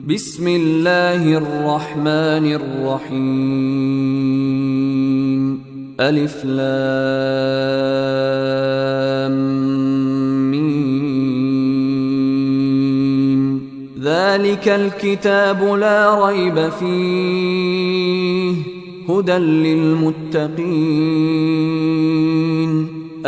بسم الله الرحمن الرحيم ألف لام ميم ذلك الكتاب لا ريب فيه هدى للمتقين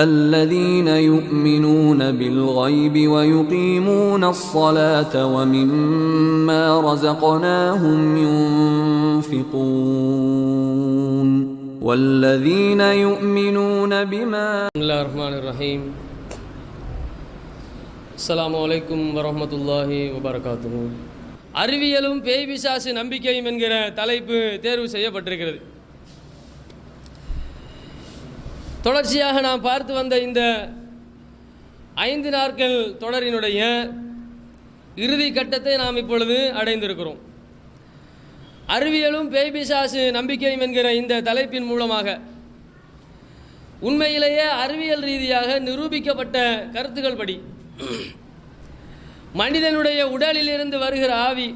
الذين يؤمنون بالغيب ويقيمون الصلاة ومما رزقناهم ينفقون والذين يؤمنون بما بسم الله الرحمن الرحيم السلام عليكم ورحمة الله وبركاته. அறிவியலும் பேய் பிசாசு நம்பிக்கையும் என்கிற தலைப்பு தேர்வு செய்யப்பட்டிருக்கிறது. தொடர்ச்சியாக நாம் பார்த்து வந்த இந்த 5 நாட்கள் தொடரினுடைய இறுதி கட்டத்தை நாம் இப்பொழுது அடைந்திருக்கிறோம். அறிவியலும் பேய் பிசாசு நம்பிக்கையும் என்கிற இந்த தலைப்பின் மூலமாக உண்மையிலேயே அறிவியல் ரீதியாக நிரூபிக்கப்பட்ட கருத்துக்கள் படி மனிதனுடைய உடலிலிருந்து வருகிற ஆவி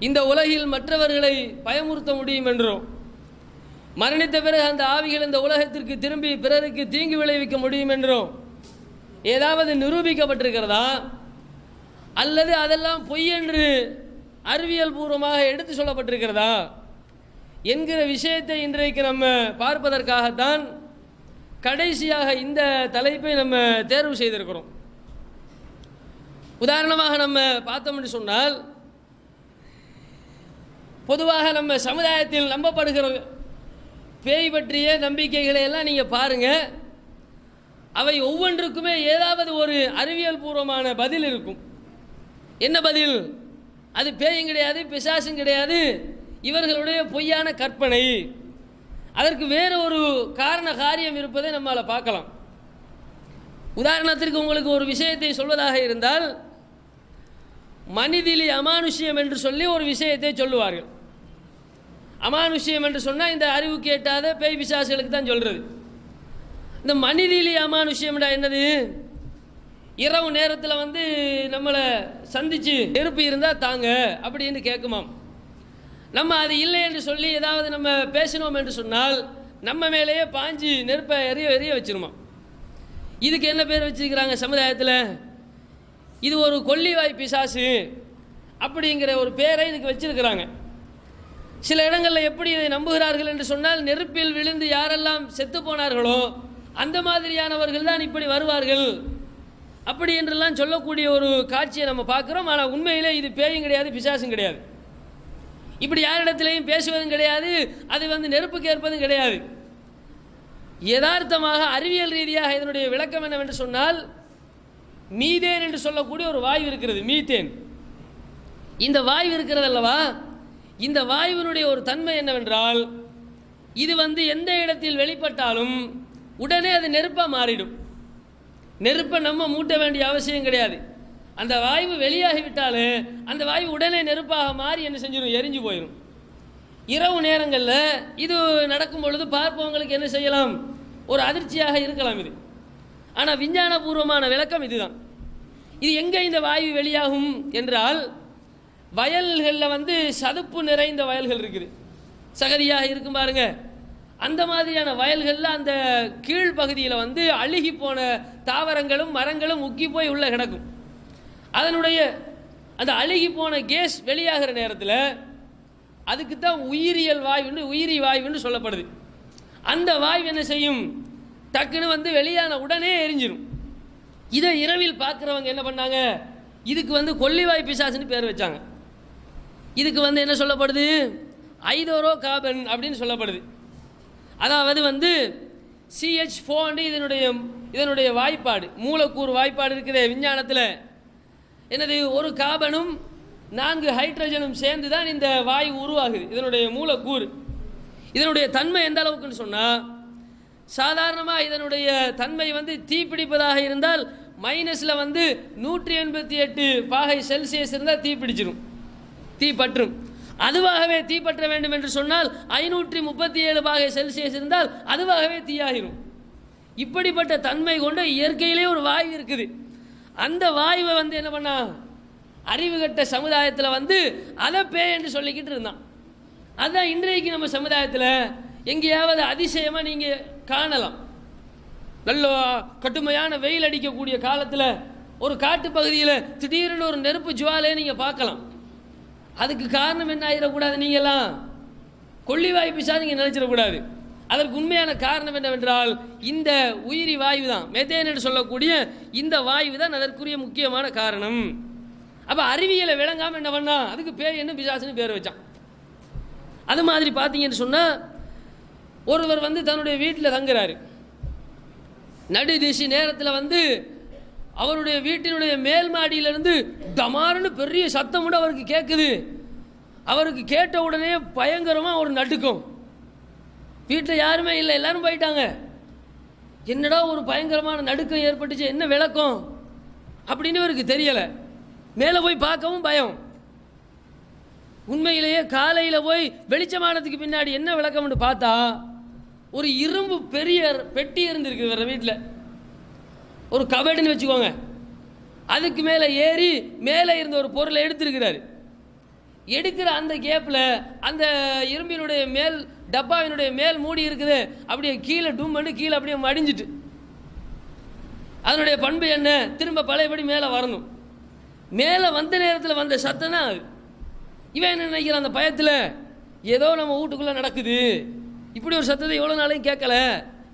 இந்த உலகில் மற்றவர்களை பயமுறுத்த முடியும் என்றும், மரணித்த பிறகு அந்த ஆவிகள் இந்த உலகத்திற்கு திரும்பி பிறருக்கு தீங்கு விளைவிக்க முடியும் என்றும் ஏதாவது நிரூபிக்கப்பட்டிருக்கிறதா, அல்லது அதெல்லாம் பொய் என்று அறிவியல் பூர்வமாக எடுத்து சொல்லப்பட்டிருக்கிறதா என்கிற விஷயத்தை இன்றைக்கு நம்ம பார்ப்பதற்காகத்தான் கடைசியாக இந்த தலைப்பை நம்ம தேர்வு செய்திருக்கிறோம். உதாரணமாக நம்ம பார்த்தோம் என்று சொன்னால், பொதுவாக நம்ம சமுதாயத்தில் நம்பப்படுகிற பேய் பற்றிய நம்பிக்கைகளை எல்லாம் நீங்கள் பாருங்கள், அவை ஒவ்வொன்றுக்குமே ஏதாவது ஒரு அறிவியல் பூர்வமான பதில் இருக்கும். என்ன பதில்? அது பேயும் கிடையாது, பிசாசும் கிடையாது, இவர்களுடைய பொய்யான கற்பனை. அதற்கு வேறு ஒரு காரண காரியம் இருப்பதை நம்மால் பார்க்கலாம். உதாரணத்திற்கு உங்களுக்கு ஒரு விஷயத்தை சொல்வதாக இருந்தால், மனிதிலி அமானுஷ்யம் என்று சொல்லி ஒரு விஷயத்தை சொல்லுவார்கள். அமானுஷ்யம் என்று சொன்னால் இந்த அறிவுக்கு எட்டாத பேய் பிசாசுகளுக்கு தான் சொல்கிறது. இந்த மனிதிலி அமானுஷ்யம்டா என்னது? இரவு நேரத்தில் நம்மளை சந்தித்து நெருப்பு இருந்தால் தாங்க அப்படின்னு கேட்குமாம். நம்ம அது இல்லை என்று சொல்லி ஏதாவது நம்ம பேசினோம் என்று சொன்னால் நம்ம மேலேயே பாஞ்சு நெருப்பை எரிய வச்சிருமா. இதுக்கு என்ன பேர் வச்சுருக்கிறாங்க சமுதாயத்தில்? இது ஒரு கொல்லிவாய் பிசாசு அப்படிங்கிற ஒரு பேரை இதுக்கு வச்சிருக்கிறாங்க. சில இடங்களில் எப்படி இதை நம்புகிறார்கள் என்று சொன்னால், நெருப்பில் விழுந்து யாரெல்லாம் செத்து போனார்களோ அந்த மாதிரியானவர்கள் தான் இப்படி வருவார்கள் அப்படி என்றெல்லாம் சொல்லக்கூடிய ஒரு காட்சியை நம்ம பார்க்குறோம். ஆனால் உண்மையிலே இது பேயும் கிடையாது, பிசாசும் கிடையாது. இப்படி யாரிடத்திலையும் பேசுவதும் கிடையாது, அது நெருப்புக்கு ஏற்பதும் கிடையாது. யதார்த்தமாக அறிவியல் ரீதியாக இதனுடைய விளக்கம் என்னவென்று சொன்னால், மீதேன் என்று சொல்லக்கூடிய ஒரு வாயு இருக்கிறது, மீத்தேன். இந்த வாயு இருக்கிறது அல்லவா, இந்த வாயுவினுடைய ஒரு தன்மை என்னவென்றால், இது எந்த இடத்தில் வெளிப்பட்டாலும் உடனே அது நெருப்பாக மாறிடும். நெருப்பை நம்ம மூட்ட வேண்டிய அவசியம் கிடையாது. அந்த வாயு வெளியாகிவிட்டாலே அந்த வாயு உடனே நெருப்பாக மாறி என்ன செஞ்சிடும்? எரிஞ்சு போயிடும். இரவு நேரங்களில் இது நடக்கும் பொழுது பார்ப்பவங்களுக்கு என்ன செய்யலாம்? ஒரு அதிர்ச்சியாக இருக்கலாம் இது. ஆனால் விஞ்ஞானபூர்வமான விளக்கம் இதுதான். இது எங்கே இந்த வாயு வெளியாகும் என்றால், வயல்களில் சதுப்பு நிறைந்த வயல்கள் இருக்குது, சகதியாக இருக்கும் பாருங்க. அந்த மாதிரியான வயல்களில் அந்த கீழ்ப்பகுதியில் அழுகி போன தாவரங்களும் மரங்களும் முக்கி போய் உள்ள கிடக்கும். அதனுடைய அந்த அழுகி போன கேஸ் வெளியாகிற நேரத்தில் அதுக்கு தான் உயிரி வாயுன்னு சொல்லப்படுது. அந்த வாயு என்ன செய்யும்? டக்குன்னு வெளியான உடனே எரிஞ்சிடும். இதை இரவில் பார்க்குறவங்க என்ன பண்ணாங்க? இதுக்கு கொல்லிவாய் பிசாசுன்னு பேர் வச்சாங்க. இதுக்கு என்ன சொல்லப்படுது? ஐதோரோ கார்பன் அப்படின்னு சொல்லப்படுது. அதாவது CH4 இதனுடைய வாய்ப்பாடு, மூலக்கூறு வாய்ப்பாடு இருக்குது விஞ்ஞானத்தில். என்னது? ஒரு கார்பனும் 4 ஹைட்ரஜனும் சேர்ந்து தான் இந்த வாயு உருவாகுது, இதனுடைய மூலக்கூறு. இதனுடைய தன்மை எந்த அளவுக்குன்னு சொன்னால், சாதாரணமாக இதனுடைய தன்மை தீப்பிடிப்பதாக இருந்தால் மைனஸில் 188 பாகை செல்சியஸ் இருந்தால் தீப்பிடிச்சிடும், தீப்பற்றும். அதுவாகவே தீப்பற்ற வேண்டும் என்று சொன்னால் 537 பாகை செல்சியஸ் இருந்தால் அதுவாகவே தீயாகிடும். இப்படிப்பட்ட தன்மை கொண்ட இயற்கையிலே ஒரு வாயு இருக்குது. அந்த வாயுவை என்ன பண்ணா, அறிவு கட்ட சமுதாயத்தில் வந்து அதை பேய் என்று சொல்லிக்கிட்டு இருந்தான். அதுதான் இன்றைக்கு நம்ம சமுதாயத்தில் எங்கேயாவது அதிசயமாக நீங்கள் காணலாம். நல்ல கடுமையான வெயில் அடிக்கக்கூடிய காலத்தில் ஒரு காட்டு பகுதியில் திடீர்னு ஒரு நெருப்பு ஜுவாலையை நீங்கள் பார்க்கலாம். அதுக்கு காரணம் என்ன ஆகிடக்கூடாது, நீங்களாம் கொள்ளிவாய் பிசா நீங்கள் நினைச்சிடக்கூடாது. அதற்கு உண்மையான காரணம் என்னவென்றால் இந்த உயிரி வாயு தான், மெத்தேன் என்று சொல்லக்கூடிய இந்த வாயு தான் அதற்குரிய முக்கியமான காரணம். அப்போ அறிவியலை விளங்காமல் என்ன பண்ணா, அதுக்கு பேர் என்ன பிசாசுன்னு பேர் வச்சான். அது மாதிரி பார்த்தீங்கன்னு சொன்னால் ஒருவர் வந்து தன்னுடைய வீட்டில் தங்குறாரு. நடுதிசி நேரத்தில் வந்து அவருடைய வீட்டினுடைய மேல் மாடியிலிருந்து டமாருன்னு பெரிய சத்தம் கூட அவருக்கு கேட்குது. அவருக்கு கேட்ட உடனே பயங்கரமாக ஒரு நடுக்கம். வீட்டில் யாருமே இல்லை, எல்லாரும் போயிட்டாங்க. என்னடா ஒரு பயங்கரமான நடுக்கம் ஏற்பட்டுச்சு, என்ன விளக்கம் அப்படின்னு அவருக்கு தெரியலை. மேலே போய் பார்க்கவும் பயம். உண்மையிலேயே காலையில் போய் வெளிச்சமானதுக்கு பின்னாடி என்ன விளக்கம்னு பார்த்தா ஒரு இரும்பு பெரிய பெட்டி இருந்திருக்கு வேற வீட்டில், ஒரு கபடுன்னு வச்சுக்கோங்க. அதுக்கு மேலே ஏறி மேலே இருந்த ஒரு பொருளை எடுத்திருக்கிறாரு. எடுக்கிற அந்த கேப்பில் அந்த இரும்பினுடைய மேல் டப்பாவினுடைய மேல் மூடி இருக்குது, அப்படியே கீழே டும் பண்ணி கீழே அப்படியே மடிஞ்சிட்டு. அதனுடைய பண்பு என்ன, திரும்ப பழையபடி மேலே வரணும். மேலே வந்த நேரத்தில் வந்த சத்தம் தான் அது. இவன் என்ன நினைக்கிறான், அந்த பயத்தில் ஏதோ நம்ம வீட்டுக்குள்ளே நடக்குது, இப்படி ஒரு சத்தத்தை எவ்வளோ நாளையும் கேட்கல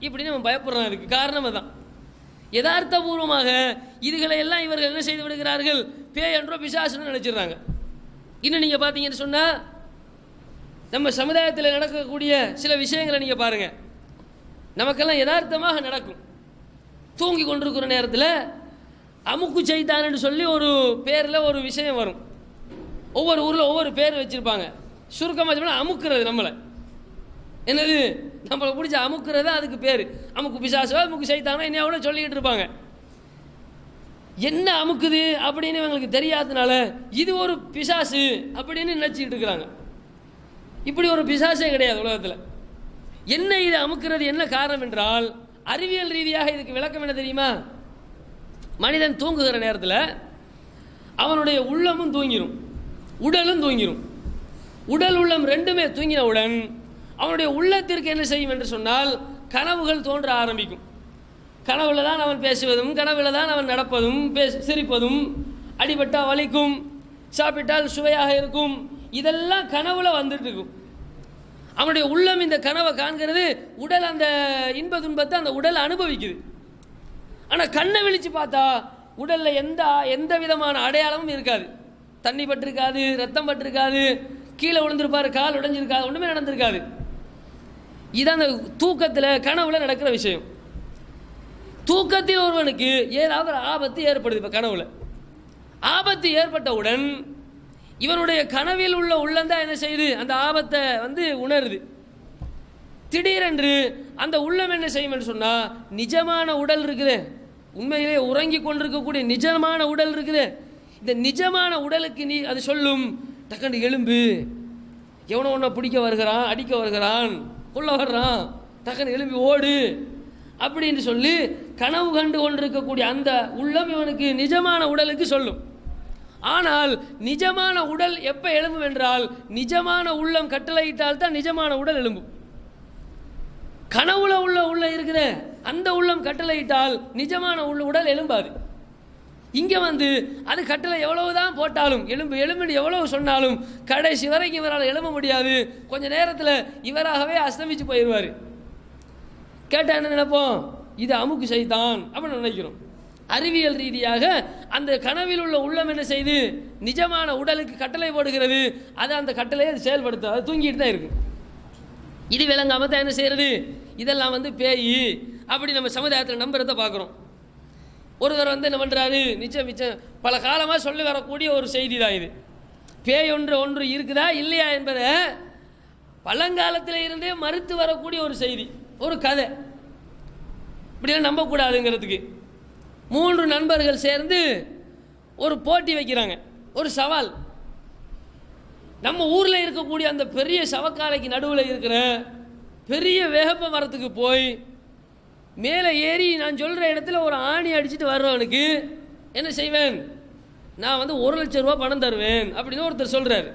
இப்படின்னு நம்ம பயப்படுறான். அதுக்கு காரணம் தான் யதார்த்தபூர்வமாக இதுகளை எல்லாம் இவர்கள் என்ன செய்து விடுகிறார்கள், பேய் என்றோ பிசாசுன்னு நினைச்சிடுறாங்க. இன்னும் நீங்கள் பார்த்தீங்கன்னு சொன்னால் நம்ம சமுதாயத்தில் நடக்கக்கூடிய சில விஷயங்களை நீங்கள் பாருங்கள். நமக்கெல்லாம் யதார்த்தமாக நடக்கும். தூங்கி கொண்டிருக்கிற நேரத்தில் அமுக்கு செய்தான்னு சொல்லி ஒரு பேரில் ஒரு விஷயம் வரும். ஒவ்வொரு ஊரில் ஒவ்வொரு பேர் வச்சுருப்பாங்க. சுருக்கமாக சொன்னால் அமுக்குறது, நம்மளை என்னது நம்மளை பிடிச்ச அமுக்குறது அதுக்கு பேர். அமுக்கு பிசாசோ அமுக்கு செய்தானோ என்ன எவ்வளோ சொல்லிக்கிட்டு இருப்பாங்க. என்ன அமுக்குது அப்படின்னு இவங்களுக்கு தெரியாததுனால இது ஒரு பிசாசு அப்படின்னு நினச்சிக்கிட்டு இருக்கிறாங்க. இப்படி ஒரு பிசாசே கிடையாது உலகத்தில். என்ன இது அமுக்கிறது, என்ன காரணம் என்றால் அறிவியல் ரீதியாக இதுக்கு விளக்கம் என்ன தெரியுமா? மனிதன் தூங்குகிற நேரத்தில் அவனுடைய உள்ளமும் தூங்கிடும், உடலும் தூங்கிடும். உடல் உள்ளம் ரெண்டுமே தூங்கினவுடன் அவனுடைய உள்ளத்திற்கு என்ன செய்யும் என்று சொன்னால் கனவுகள் தோன்ற ஆரம்பிக்கும். கனவுல தான் அவன் பேசுவதும், கனவுல தான் அவன் நடப்பதும், சிரிப்பதும், அடிபட்டால் வலிக்கும், சாப்பிட்டால் சுவையாக இருக்கும், இதெல்லாம் கனவுல வந்துட்டு இருக்கும். அவனுடைய உள்ளம் இந்த கனவை காண்கிறது, உடல் அந்த இன்ப துன்பத்தை அந்த உடல் அனுபவிக்குது. ஆனால் கண்ணை விழிச்சு பார்த்தா உடலில் எந்த விதமான அடையாளமும் இருக்காது. தண்ணி பட்டிருக்காது, ரத்தம் பட்டிருக்காது, கீழே விழுந்திருப்பார், கால் உடைஞ்சிருக்காது, ஒன்றுமே நடந்திருக்காது. இது அந்த தூக்கத்தில் கனவுல நடக்கிற விஷயம். தூக்கத்தில் ஒருவனுக்கு ஏதாவது ஒரு ஆபத்து ஏற்படுது. இப்போ கனவுல ஆபத்து ஏற்பட்டவுடன் இவனுடைய கனவில் உள்ள உள்ளந்தான் என்ன செய்யுது, அந்த ஆபத்தை வந்து உணருது. திடீரென்று அந்த உள்ளம் என்ன செய்யும் என்று சொன்னால், நிஜமான உடல் இருக்குது, உண்மையிலே உறங்கி கொண்டிருக்கக்கூடிய நிஜமான உடல் இருக்குது, இந்த நிஜமான உடலுக்கு நீ அது சொல்லும், டக்குன்னு எலும்பு, எவனோ ஒன்றை பிடிக்க வருகிறான், அடிக்க வருகிறான், கொள்ள வர்றான், டக்குன்னு எலும்பி ஓடு அப்படின்னு சொல்லி கனவு கண்டு கொண்டிருக்கக்கூடிய அந்த உள்ளம் இவனுக்கு நிஜமான உடலுக்கு சொல்லும். ஆனால் நிஜமான உடல் எப்போ எழும்பும் என்றால், நிஜமான உள்ளம் கட்டளையிட்டால் தான் நிஜமான உடல் எழும்பும். கனவுல உள்ள இருக்கிற அந்த உள்ளம் கட்டளையிட்டால் நிஜமான உடல் எழும்பாது. இங்கே வந்து அது கட்டளை எவ்வளவுதான் போட்டாலும், எலும்புன்னு எவ்வளவு சொன்னாலும் கடைசி வரைக்கும் இவரால் எழும்ப முடியாது. கொஞ்ச நேரத்தில் இவராகவே அஸ்தமிச்சு போயிடுவார். கேட்டால் என்ன நினைப்போம், இது அமுக்கு செய்தான் அப்படின்னு நினைக்கிறோம். அறிவியல் ரீதியாக அந்த கனவில் உள்ள உள்ளம் என்ன செய்து நிஜமான உடலுக்கு கட்டளை போடுகிறது. அது அந்த கட்டளையை அது செயல்படுத்த, அது தூங்கிட்டு தான் இருக்கும். இது விளங்காமல் தான் என்ன செய்கிறது, இதெல்லாம் வந்து பேய் அப்படி நம்ம சமுதாயத்தில் நம்புறதை பார்க்குறோம். ஒருவர் வந்து என்ன பண்ணுறாரு, மிச்சம் பல காலமாக சொல்லி வரக்கூடிய ஒரு செய்தி தான் இது. பேய் ஒன்று இருக்குதா இல்லையா என்பதை பழங்காலத்தில் இருந்தே மறுத்து வரக்கூடிய ஒரு செய்தி, ஒரு கதை. இப்படிலாம் நம்பக்கூடாதுங்கிறதுக்கு 3 நண்பர்கள் சேர்ந்து ஒரு போட்டி வைக்கிறாங்க, ஒரு சவால். நம்ம ஊரில் இருக்கக்கூடிய அந்த பெரிய சவக்காலைக்கு நடுவில் இருக்கிற பெரிய வேப்ப மரத்துக்கு போய் மேலே ஏறி நான் சொல்கிற இடத்துல ஒரு ஆணி அடிச்சுட்டு வர்றவனுக்கு என்ன செய்வேன், நான் வந்து 1,00,000 ரூபா பணம் தருவேன் அப்படின்னு ஒருத்தர் சொல்கிறார்.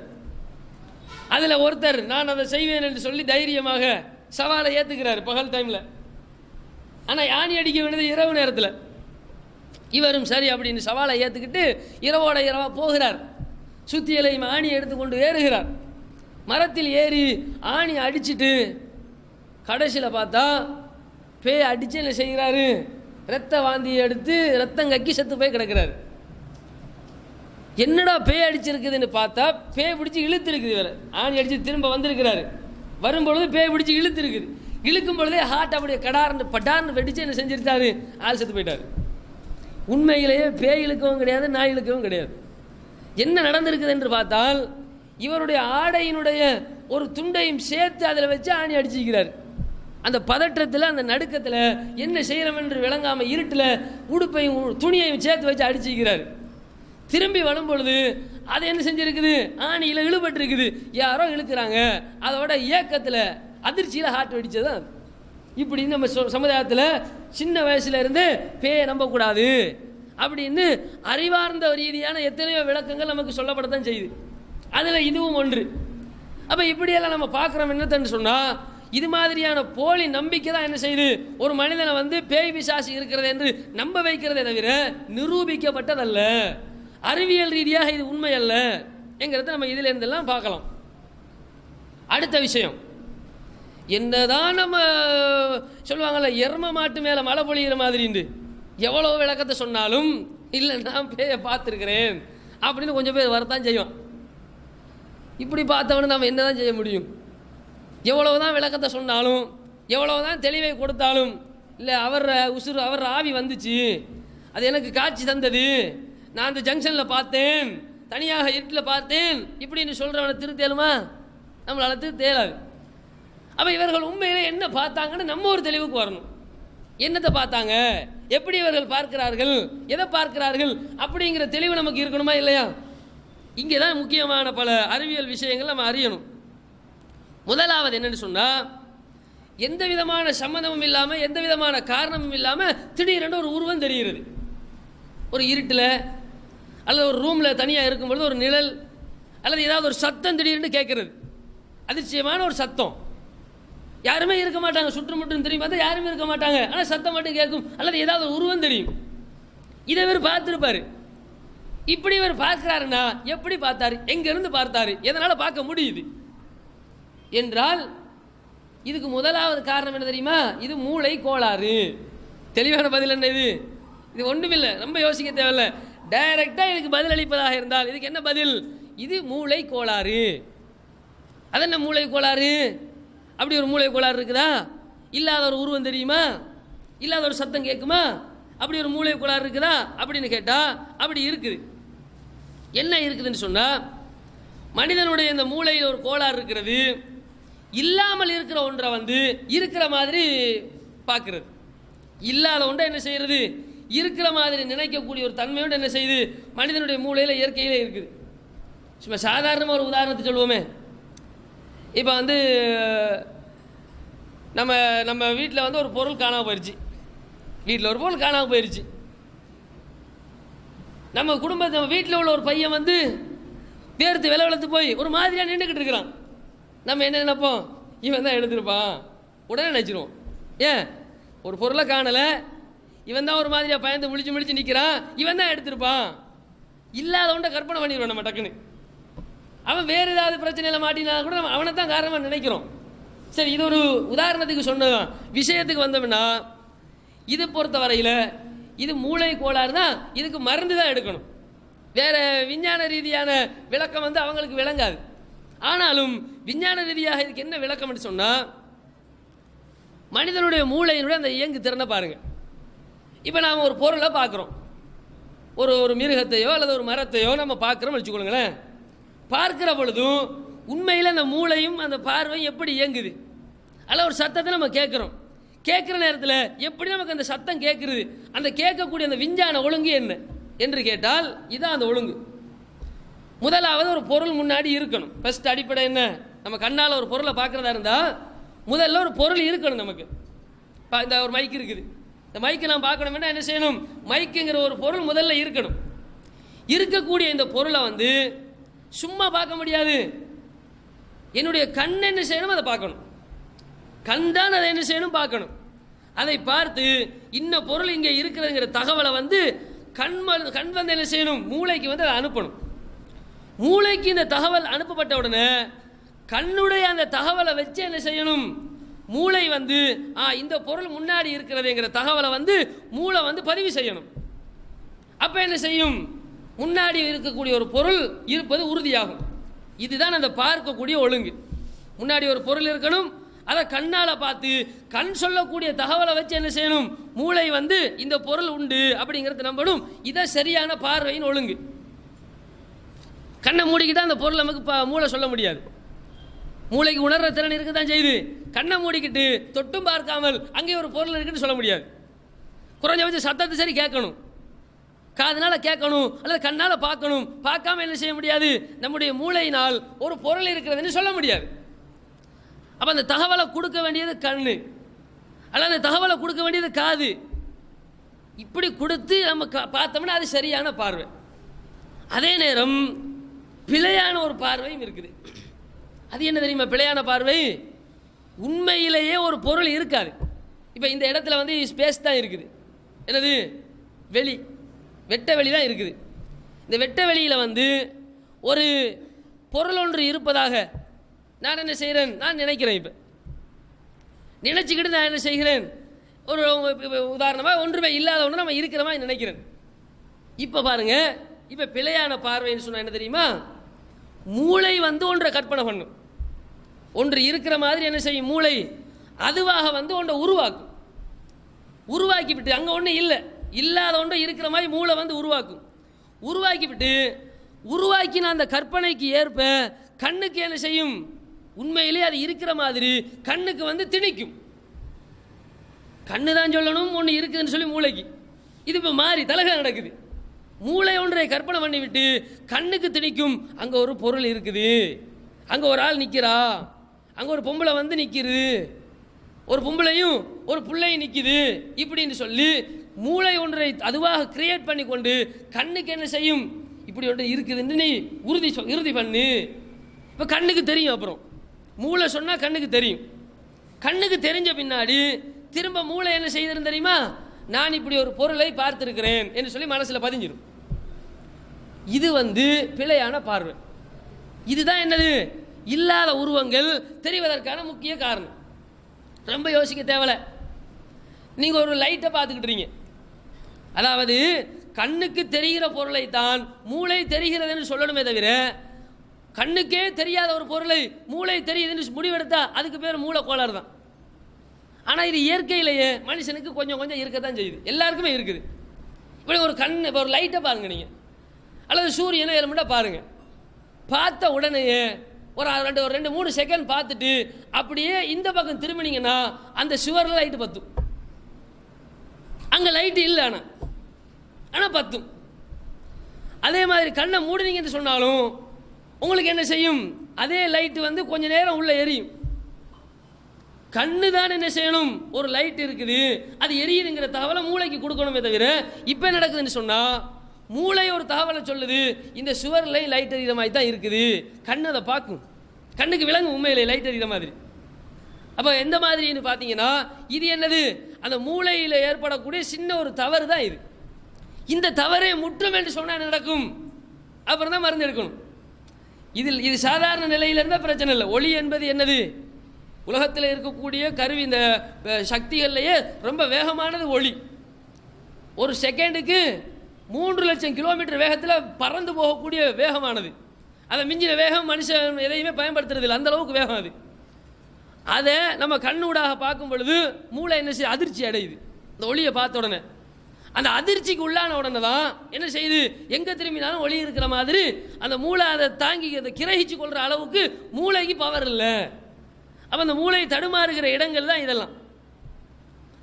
அதில் ஒருத்தர் நான் அதை செய்வேன் என்று சொல்லி தைரியமாக சவாலை ஏற்றுக்கிறார் பகல் டைமில். ஆனால் யானி அடிக்க வேண்டியது இரவு நேரத்தில். இவரும் சரி அப்படின்னு சவாலை ஏற்றுக்கிட்டு இரவோட இரவாக போகிறார். சுத்தியலையும் ஆணி எடுத்துக்கொண்டு ஏறுகிறார். மரத்தில் ஏறி ஆணி அடிச்சுட்டு கடைசியில் பார்த்தா பேய் அடித்து என்ன செய்கிறாரு, ரத்த வாந்தி எடுத்து ரத்தம் கக்கி செத்து போய் கிடக்கிறார். என்னடா பேய் அடிச்சிருக்குதுன்னு பார்த்தா பேய் பிடிச்சி இழுத்து இருக்குது. இவர் ஆணி அடித்து திரும்ப வந்திருக்கிறாரு. வரும்பொழுது பேய் பிடிச்சி இழுத்து இருக்குது. இழுக்கும் பொழுதே ஹார்ட் அப்படியே கடார்னு படார்னு வெடிச்சு என்ன செஞ்சிருச்சாரு, ஆள் செத்து போயிட்டார். உண்மையிலேயே பேய் இழுக்கவும் கிடையாது, நாய் இழுக்கவும் கிடையாது. என்ன நடந்திருக்குது என்று பார்த்தால் இவருடைய ஆடையினுடைய ஒரு துண்டையும் சேர்த்து அதில் வச்சு ஆணி அடிச்சிருக்கிறார். அந்த பதற்றத்தில் அந்த நடுக்கத்தில் என்ன செய்கிறோம் என்று விளங்காமல் இருட்டில் உடுப்பையும் துணியையும் சேர்த்து வச்சு அடிச்சிருக்கிறார். திரும்பி வரும் பொழுது அது என்ன செஞ்சிருக்குது, ஆணியில் இழுபட்டு யாரோ இழுக்கிறாங்க. அதோட இயக்கத்தில் அதிர்ச்சியில் ஹார்ட் வெடிச்சது தான். இப்படி நம்ம சமுதாயத்தில் சின்ன வயசுல இருந்து பேயை நம்பக்கூடாது அப்படின்னு அறிவார்ந்த ரீதியான எத்தனையோ விளக்கங்கள் நமக்கு சொல்லப்படத்தான் செய்யுது. அதில் இதுவும் ஒன்று. அப்போ இப்படியெல்லாம் நம்ம பார்க்குறோம். என்னத்தன்னு சொன்னால் இது மாதிரியான போலி நம்பிக்கை தான் என்ன செய்யுது, ஒரு மனிதனை வந்து பேய் பிசாசு இருக்கிறது என்று நம்ப வைக்கிறதே தவிர நிரூபிக்கப்பட்டதல்ல. அறிவியல் ரீதியாக இது உண்மை அல்ல என்கிறத நம்ம இதில் இருந்தெல்லாம் பார்க்கலாம். அடுத்த விஷயம், என்னதான் நம்ம சொல்லுவாங்கள்ல எரும மாட்டு மேலே மழை பொழிகிற மாதிரின்னு எவ்வளோ விளக்கத்தை சொன்னாலும் இல்லை நான் பேயை பார்த்துருக்கிறேன் அப்படின்னு கொஞ்சம் பேர் வரத்தான் செய்வோம். இப்படி பார்த்தவனு நம்ம என்ன தான் செய்ய முடியும்? எவ்வளவுதான் விளக்கத்தை சொன்னாலும் எவ்வளவுதான் தெளிவை கொடுத்தாலும் இல்லை அவர் உசுறு அவர் ஆவி வந்துச்சு, அது எனக்கு காட்சி தந்தது, நான் அந்த ஜங்ஷனில் பார்த்தேன், தனியாக இருட்டில் பார்த்தேன் இப்படின்னு சொல்கிறவனை திருத்தேலுமா? நம்மளால் திருத்தேலாது. அப்போ இவர்கள் உண்மையிலே என்ன பார்த்தாங்கன்னு நம்ம ஒரு தெளிவுக்கு வரணும். என்னத்தை பார்த்தாங்க, எப்படி இவர்கள் பார்க்கிறார்கள், எதை பார்க்கிறார்கள் அப்படிங்கிற தெளிவு நமக்கு இருக்கணுமா இல்லையா? இங்கே தான் முக்கியமான பல அறிவியல் விஷயங்கள் நம்ம அறியணும். முதலாவது என்னன்னு சொன்னால், எந்த விதமான சம்மந்தமும் இல்லாமல் எந்த விதமான காரணமும் இல்லாமல் திடீரென்று ஒரு உருவம் தெரிகிறது. ஒரு இருட்டில் அல்லது ஒரு ரூமில் தனியாக இருக்கும்பொழுது ஒரு நிழல் அல்லது ஏதாவது ஒரு சத்தம் திடீர்னு கேட்குறது, அதிர்ச்சியமான ஒரு சத்தம். யாருமே இருக்க மாட்டாங்க, சுற்றுமுற்றும் தெரியும் பார்த்தா யாருமே இருக்க மாட்டாங்க, ஆனால் சத்தம் மட்டும் கேட்கும். அல்லது ஏதாவது ஒரு உருவம் தெரியும். இதை இவர் பார்த்துருப்பார். இப்படி இவர் பார்க்கிறாருன்னா எப்படி பார்த்தாரு, எங்கேருந்து பார்த்தாரு, எதனால் பார்க்க முடியுது என்றால் இதுக்கு முதலாவது காரணம் என்ன தெரியுமா? இது மூளை கோளாறு. தெளிவான பதில் என்ன? இது ஒன்றுமில்லை, ரொம்ப யோசிக்க தேவையில்லை. டைரக்டாக இதுக்கு பதில் அளிப்பதாக இருந்தால் இதுக்கு என்ன பதில்? இது மூளை கோளாறு. அது என்ன மூளை கோளாறு? அப்படி ஒரு மூளை கோளாறு இருக்குதா? இல்லாத ஒரு உருவம் தெரியுமா? இல்லாத ஒரு சத்தம் கேட்குமா? அப்படி ஒரு மூளை கோளாறு இருக்குதா அப்படின்னு கேட்டால் அப்படி இருக்குது. என்ன இருக்குதுன்னு சொன்னால், மனிதனுடைய இந்த மூளையில் ஒரு கோளாறு இருக்கிறது. இல்லாமல் இருக்கிற ஒன்றை வந்து இருக்கிற மாதிரி பார்க்கறது, இல்லாத ஒன்றை என்ன செய்யறது, இருக்கிற மாதிரி நினைக்கக்கூடிய ஒரு தன்மையோடு என்ன செய்யுது மனிதனுடைய மூளையில் இயற்கையிலே இருக்குது. சும்மா சாதாரணமாக ஒரு உதாரணத்தை சொல்லுவோமே. இப்போ வந்து நம்ம வீட்டில் வந்து ஒரு பொருள் காணாமல் போயிடுச்சு. வீட்டில் ஒரு பொருள் காணாமல் போயிடுச்சு. நம்ம குடும்பத்தை நம்ம வீட்டில் உள்ள ஒரு பையன் வந்து வேர்த்து விளவெழுத்து போய் ஒரு மாதிரியாக நின்றுக்கிட்டு இருக்கிறான். நம்ம என்ன நினைப்போம்? இவன் தான் எடுத்துருப்பான் உடனே நினச்சிருவோம். ஏன், ஒரு பொருளை காணலை, இவன் தான் ஒரு மாதிரியாக பயந்து முழிச்சு நிற்கிறான், இவன் தான் எடுத்திருப்பான். இல்லாதவன்ட்ட கற்பனை பண்ணிடுவோம் நம்ம டக்குன்னு. அவன் வேறு ஏதாவது பிரச்சனையில் மாட்டினா கூட நம்ம அவனை தான் காரணமாக நினைக்கிறோம். சரி, இது ஒரு உதாரணத்துக்கு சொன்னதான். விஷயத்துக்கு வந்தோம்னா இது பொறுத்த வரையில் இது மூளை கோளாறு தான். இதுக்கு மருந்து தான் எடுக்கணும். வேறு விஞ்ஞான ரீதியான விளக்கம் வந்து அவங்களுக்கு விளங்காது. ஆனாலும் விஞ்ஞான ரீதியாக இதுக்கு என்ன விளக்கம்னு சொன்னால், மனிதனுடைய மூளையினுடைய அந்த இயங்கு திறனை பாருங்கள். இப்போ நாம் ஒரு பொருளை பார்க்குறோம், ஒரு மிருகத்தையோ அல்லது ஒரு மரத்தையோ நம்ம பார்க்குறோம்னு வச்சுக்கொள்ளுங்களேன். பார்க்குற பொழுதும் உண்மையில் அந்த மூளையும் அந்த பார்வையும் எப்படி இயங்குது? அல்ல ஒரு சத்தத்தை நம்ம கேட்குறோம். கேட்குற நேரத்தில் எப்படி நமக்கு அந்த சத்தம் கேட்குறது, அந்த கேட்கக்கூடிய அந்த விஞ்ஞான ஒழுங்கு என்ன என்று கேட்டால் இதான் அந்த ஒழுங்கு. முதலாவது ஒரு பொருள் முன்னாடி இருக்கணும். ஃபர்ஸ்ட் அடிப்படை என்ன? நம்ம கண்ணால் ஒரு பொருளை பார்க்குறதா இருந்தால் முதல்ல ஒரு பொருள் இருக்கணும் நமக்கு. இந்த ஒரு மைக் இருக்குது, இந்த மைக்கை நான் பார்க்கணும்னா என்ன செய்யணும்? மைக்குங்கிற ஒரு பொருள் முதல்ல இருக்கணும். இருக்கக்கூடிய இந்த பொருளை வந்து சும்மா பார்க்க முடியாது. என்னுடைய கண் என்ன செய்யணும், அதை பார்க்கணும். கண் தான் அதை என்ன செய்யணும், பார்க்கணும். அதை பார்த்து இன்ன பொருள் இங்கே இருக்கிறதுங்கிற தகவலை வந்து கண் வந்து என்ன செய்யணும், மூளைக்கு வந்து அதை அனுப்பணும். மூளைக்கு இந்த தகவல் அனுப்பப்பட்ட உடனே கண்ணுடைய அந்த தகவலை வச்சு என்ன செய்யணும், மூளை வந்து இந்த பொருள் முன்னாடி இருக்கிறதுங்கிற தகவலை வந்து மூளை வந்து பதிவு செய்யணும். அப்போ என்ன செய்யும், முன்னாடி இருக்கக்கூடிய ஒரு பொருள் இருப்பது உறுதியாகும். இதுதான் அந்த பார்க்கக்கூடிய ஒழுங்கு. முன்னாடி ஒரு பொருள் இருக்கணும், அதை கண்ணால் பார்த்து கண் சொல்லக்கூடிய தகவலை வச்சு என்ன செய்யணும், மூளை வந்து இந்த பொருள் உண்டு அப்படிங்கிறது நம்பணும். இதை சரியான பார்வையின் ஒழுங்கு. கண்ணை மூடிக்கிட்டால் அந்த பொருள் நமக்கு மூளை சொல்ல முடியாது. மூளைக்கு உணர்ற திறன் இருக்க தான் செய்யுது. கண்ணை மூடிக்கிட்டு தொட்டும் பார்க்காமல் அங்கே ஒரு பொருள் இருக்குன்னு சொல்ல முடியாது. குறைஞ்சபட்சம் சத்தத்தை சரி கேட்கணும், காதுனால கேட்கணும் அல்லது கண்ணால் பார்க்கணும். பார்க்காம என்ன செய்ய முடியாது, நம்முடைய மூளையினால் ஒரு பொருள் இருக்கிறதுன்னு சொல்ல முடியாது. அப்போ அந்த தகவலை கொடுக்க வேண்டியது கண்ணு அல்லது அந்த தகவலை கொடுக்க வேண்டியது காது. இப்படி கொடுத்து நம்ம பார்த்தோம்னா அது சரியான பார்வை. அதே நேரம் பிழையான ஒரு பார்வையும் இருக்குது. அது என்ன தெரியுமா, பிழையான பார்வை? உண்மையிலேயே ஒரு பொருள் இருக்காது. இப்போ இந்த இடத்துல வந்து ஸ்பேஸ் தான் இருக்குது, என்னது வெளி, வெட்ட வெளி தான் இருக்குது. இந்த வெட்ட வெளியில் வந்து ஒரு பொருள் ஒன்று இருப்பதாக நான் என்ன செய்கிறேன், நான் நினைக்கிறேன். இப்போ நினச்சிக்கிட்டு நான் என்ன செய்கிறேன், ஒரு உதாரணமாக ஒன்றுமே இல்லாத ஒன்று நம்ம இருக்கிற மாதிரி நினைக்கிறேன். இப்போ பாருங்கள், இப்போ பிழையான பார்வைன்னு சொன்னால் என்ன தெரியுமா, மூளை வந்து ஒன்றை கற்பனை பண்ணும். ஒன்று இருக்கிற மாதிரி என்ன செய்யும் மூளை, அதுவாக வந்து ஒன்றை உருவாக்கும். உருவாக்கிவிட்டு அங்கே ஒன்று இல்லை, இல்லாத ஒன்று இருக்கிற மாதிரி மூளை வந்து உருவாக்கும். உருவாக்கிவிட்டு உருவாக்கின அந்த கற்பனைக்கு ஏற்ப கண்ணுக்கு என்ன செய்யும், உண்மையிலே அது இருக்கிற மாதிரி கண்ணுக்கு வந்து திணிக்கும். கண்ணு தான் சொல்லணும் ஒன்று இருக்குதுன்னு சொல்லி மூளைக்கு. இது இப்போ மாறி தலகை நடக்குது. மூளை ஒன்றை கற்பனை பண்ணிவிட்டு கண்ணுக்கு திணிக்கும், அங்கே ஒரு பொருள் இருக்குது, அங்கே ஒரு ஆள் நிற்கிறா, அங்கே ஒரு பொம்பளை வந்து நிற்கிது, ஒரு பொம்பளையும் ஒரு பிள்ளையும் நிற்கிது இப்படின்னு சொல்லி மூளை ஒன்றை அதுவாக கிரியேட் பண்ணி கொண்டு கண்ணுக்கு என்ன செய்யும், இப்படி ஒன்று இருக்குதுன்னு நீ உறுதி பண்ணு. இப்போ கண்ணுக்கு தெரியும். அப்புறம் மூளை சொன்னால் கண்ணுக்கு தெரியும். கண்ணுக்கு தெரிஞ்ச பின்னாடி திரும்ப மூளை என்ன செய்யுதுன்னு தெரியுமா, நான் இப்படி ஒரு பொருளை பார்த்திருக்கிறேன் என்று சொல்லி மனசில் பதிஞ்சிடும். இது வந்து பிழையான பார்வை. இதுதான் என்னது, இல்லாத உருவங்கள் தெரிவதற்கான முக்கிய காரணம். ரொம்ப யோசிக்க தேவையில்லை. நீங்கள் ஒரு லைட்டை பார்த்துக்கிட்டுறீங்க, அதாவது கண்ணுக்கு தெரிகிற பொருளை தான் மூளை தெரிகிறதுன்னு சொல்லணுமே தவிர கண்ணுக்கே தெரியாத ஒரு பொருளை மூளை தெரியுதுன்னு முடிவெடுத்தா அதுக்கு பேர் மூளை கோளாறு தான். ஆனால் இது இயற்கையிலேயே மனுஷனுக்கு கொஞ்சம் கொஞ்சம் இருக்கத்தான் செய்யுது, எல்லாருக்குமே இருக்குது. இப்படி ஒரு இப்போ ஒரு லைட்டை பாருங்கள் நீங்கள், அல்லது சூரியனை எலும்புட்டா பாருங்கள். பார்த்த உடனேயே ஒரு 2-3 செகண்ட் பார்த்துட்டு அப்படியே இந்த பக்கம் திரும்பினீங்கன்னா அந்த சுவரில் லைட்டு பத்தும். அங்கே லைட்டு இல்லை, ஆனால் பத்தும். அதே மாதிரி கண்ணை மூடினீங்கன்னு சொன்னாலும் உங்களுக்கு என்ன செய்யும், அதே லைட்டு வந்து கொஞ்ச நேரம் உள்ள எரியும். கண்ணு தான் என்ன செய்யணும், ஒரு லைட் இருக்குது அது எரியுதுங்கிற தகவலை மூளைக்கு கொடுக்கணுமே தவிர இப்போ என்ன நடக்குதுன்னு சொன்னால் மூளை ஒரு தகவலை சொல்லுது, இந்த சுவர்லையும் லைட் எரிகிற மாதிரி தான் இருக்குது, கண்ணு அதை பார்க்கும், கண்ணுக்கு விளங்கும் உண்மையிலே லைட் எரிகிற மாதிரி. அப்போ எந்த மாதிரின்னு பார்த்தீங்கன்னா இது என்னது, அந்த மூளையில் ஏற்படக்கூடிய சின்ன ஒரு தவறு தான் இது. இந்த தவறை முற்றும் என்று சொன்னால் என்ன நடக்கும், அப்புறம் தான் மருந்து எடுக்கணும். இது சாதாரண நிலையில் இருந்தால் பிரச்சனை இல்லை. ஒளி என்பது என்னது, உலகத்தில் இருக்கக்கூடிய கருவி இந்த சக்திகள்லையே ரொம்ப வேகமானது ஒளி. ஒரு செகண்டுக்கு 3 லட்சம் கிலோமீட்டர் வேகத்தில் பறந்து போகக்கூடிய வேகமானது. அதை மிஞ்சின வேகம் மனுஷன் எதையுமே பயன்படுத்துறதில்லை, அந்த அளவுக்கு வேகம் அது. அதை நம்ம கண்ணூடாக பார்க்கும் பொழுது மூளை என்ன செய்ய, அதிர்ச்சி அடையுது. இந்த ஒளியை பார்த்த உடனே அந்த அதிர்ச்சிக்கு உள்ளான உடனே தான் என்ன செய்யுது, எங்கே திரும்பினாலும் ஒளி இருக்கிற மாதிரி அந்த மூளை அதை தாங்கி அதை கிரகிச்சு கொள்கிற அளவுக்கு மூளைக்கு பவர் இல்லை. அப்போ அந்த மூளை தடுமாறுகிற இடங்கள் தான் இதெல்லாம்.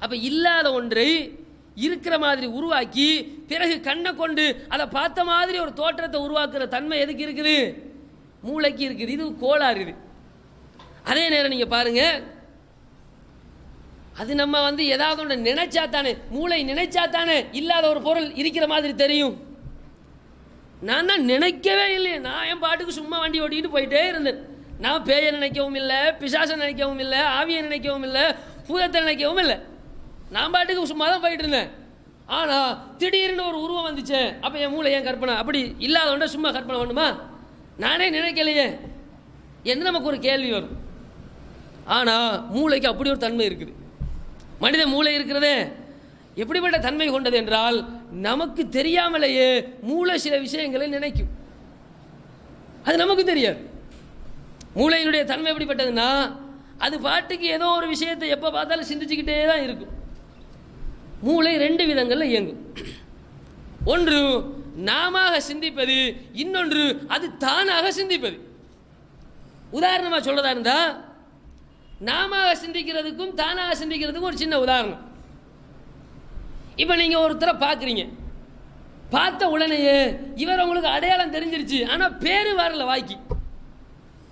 அப்போ இல்லாத ஒன்றை இருக்கிற மாதிரி உருவாக்கி பிறகு கண்ணை கொண்டு அதை பார்த்த மாதிரி ஒரு தோற்றத்தை உருவாக்குற தன்மை எதுக்கு இருக்குது, மூளைக்கு இருக்குது. இது கோளாறு இது. அதே நேரம் நீங்கள் பாருங்கள், அது நம்ம வந்து ஏதாவது ஒன்று நினைச்சா தானே, மூளை நினைச்சா தானே இல்லாத ஒரு பொருள் இருக்கிற மாதிரி தெரியும். நான் தான் நினைக்கவே இல்லையே. நான் என் பாட்டுக்கு சும்மா வண்டி ஓட்டிக்கிட்டு போயிட்டே இருந்தேன். நான் பேயை நினைக்கவும் இல்லை, பிசாசை நினைக்கவும் இல்லை, ஆவியை நினைக்கவும் இல்லை, பூதத்தை நினைக்கவும் இல்லை. நான் பாட்டுக்கு சும்மா தான் போயிட்டு இருந்தேன். ஆனால் திடீர்னு ஒரு உருவம் வந்துச்சு. அப்போ என் மூளை ஏன் கற்பனை? அப்படி இல்லாதவன்ட சும்மா கற்பனை பண்ணுமா? நானே நினைக்கலையே என்று நமக்கு ஒரு கேள்வி வரும். ஆனால் மூளைக்கு அப்படி ஒரு தன்மை இருக்குது. மனித மூளை இருக்கிறதே எப்படிப்பட்ட தன்மை கொண்டது என்றால், நமக்கு தெரியாமலேயே மூளை சில விஷயங்களை நினைக்கும். அது நமக்கு தெரியாது. மூளையினுடைய தன்மை எப்படிப்பட்டதுன்னா, அது பாட்டுக்கு ஏதோ ஒரு விஷயத்தை எப்போ பார்த்தாலும் சிந்திச்சுக்கிட்டே தான் இருக்கும். மூளை 2 விதங்களில் இயங்கும். ஒன்று நாம சிந்திப்பது, இன்னொன்று அது தானாக சிந்திப்பது. உதாரணமாக சொல்றதா இருந்தா, நாம சிந்திக்கிறதுக்கும் தானாக சிந்திக்கிறதுக்கும் ஒரு சின்ன உதாரணம். இப்போ நீங்கள் ஒருத்தரை பார்க்குறீங்க, பார்த்த உடனேயே இவர் உங்களுக்கு அடையாளம் தெரிஞ்சிருச்சு, ஆனால் பேர் வரல வாய்க்கு.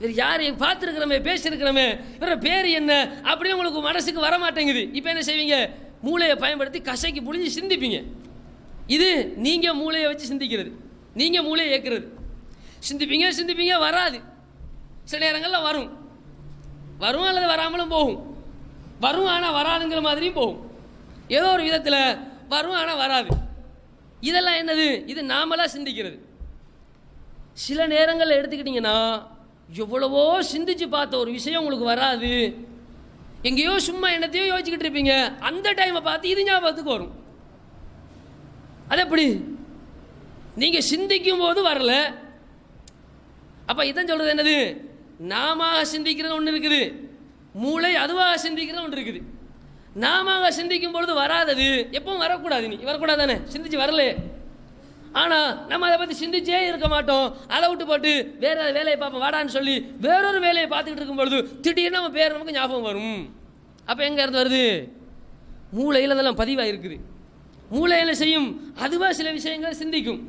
இவர் யார், பார்த்துருக்கிறோமே, பேசியிருக்கிறோமே, இவர பேர் என்ன அப்படின்னு உங்களுக்கு மனசுக்கு வர மாட்டேங்குது. இப்போ என்ன செய்வீங்க? மூளையை பயன்படுத்தி கசைக்கு புழிஞ்சு சிந்திப்பீங்க. இது நீங்கள் மூளையை வச்சு சிந்திக்கிறது, நீங்கள் மூளையை இயக்குறது. சிந்திப்பீங்க, வராது. சில நேரங்களில் வரும் அல்லது வராமலும் போகும். வரும் ஆனால் வராதுங்கிற மாதிரியும் போகும். ஏதோ ஒரு விதத்தில் வரும் ஆனால் வராது. இதெல்லாம் என்னது? இது நாமளா சிந்திக்கிறது. சில நேரங்களில் எடுத்துக்கிட்டிங்கன்னா, எவ்வளவோ சிந்திச்சு பார்த்த ஒரு விஷயம் உங்களுக்கு வராது. எங்கேயோ சும்மா என்னத்தையோ யோசிச்சுக்கிட்டு இருப்பீங்க. அந்த டைமை பார்த்து இது ஞாபகத்துக்கு வரும். அது எப்படி? நீங்கள் சிந்திக்கும் போது வரல. அப்போ இதான் சொல்கிறது என்னது? நாம சிந்திக்கிறது ஒன்று இருக்குது, மூளை அதுவாக சிந்திக்கிறது ஒன்று இருக்குது. நாம சிந்திக்கும் பொழுது வராதது எப்பவும் வரக்கூடாது. நீ வரக்கூடாது தானே, சிந்திச்சு வரல. ஆனால் நம்ம அதை பற்றி சிந்திச்சே இருக்க மாட்டோம். அதை விட்டு போட்டு வேற வேலையை பார்ப்போம், வாடான்னு சொல்லி வேறொரு வேலையை பார்த்துக்கிட்டு இருக்கும் பொழுது திடீர்னு நம்ம பேர் நமக்கு ஞாபகம் வரும். அப்போ எங்கே இருந்து வருது? மூளையில் அதெல்லாம் பதிவாக இருக்குது. மூளையில் செய்யும், அதுவாக சில விஷயங்கள் சிந்திக்கும்.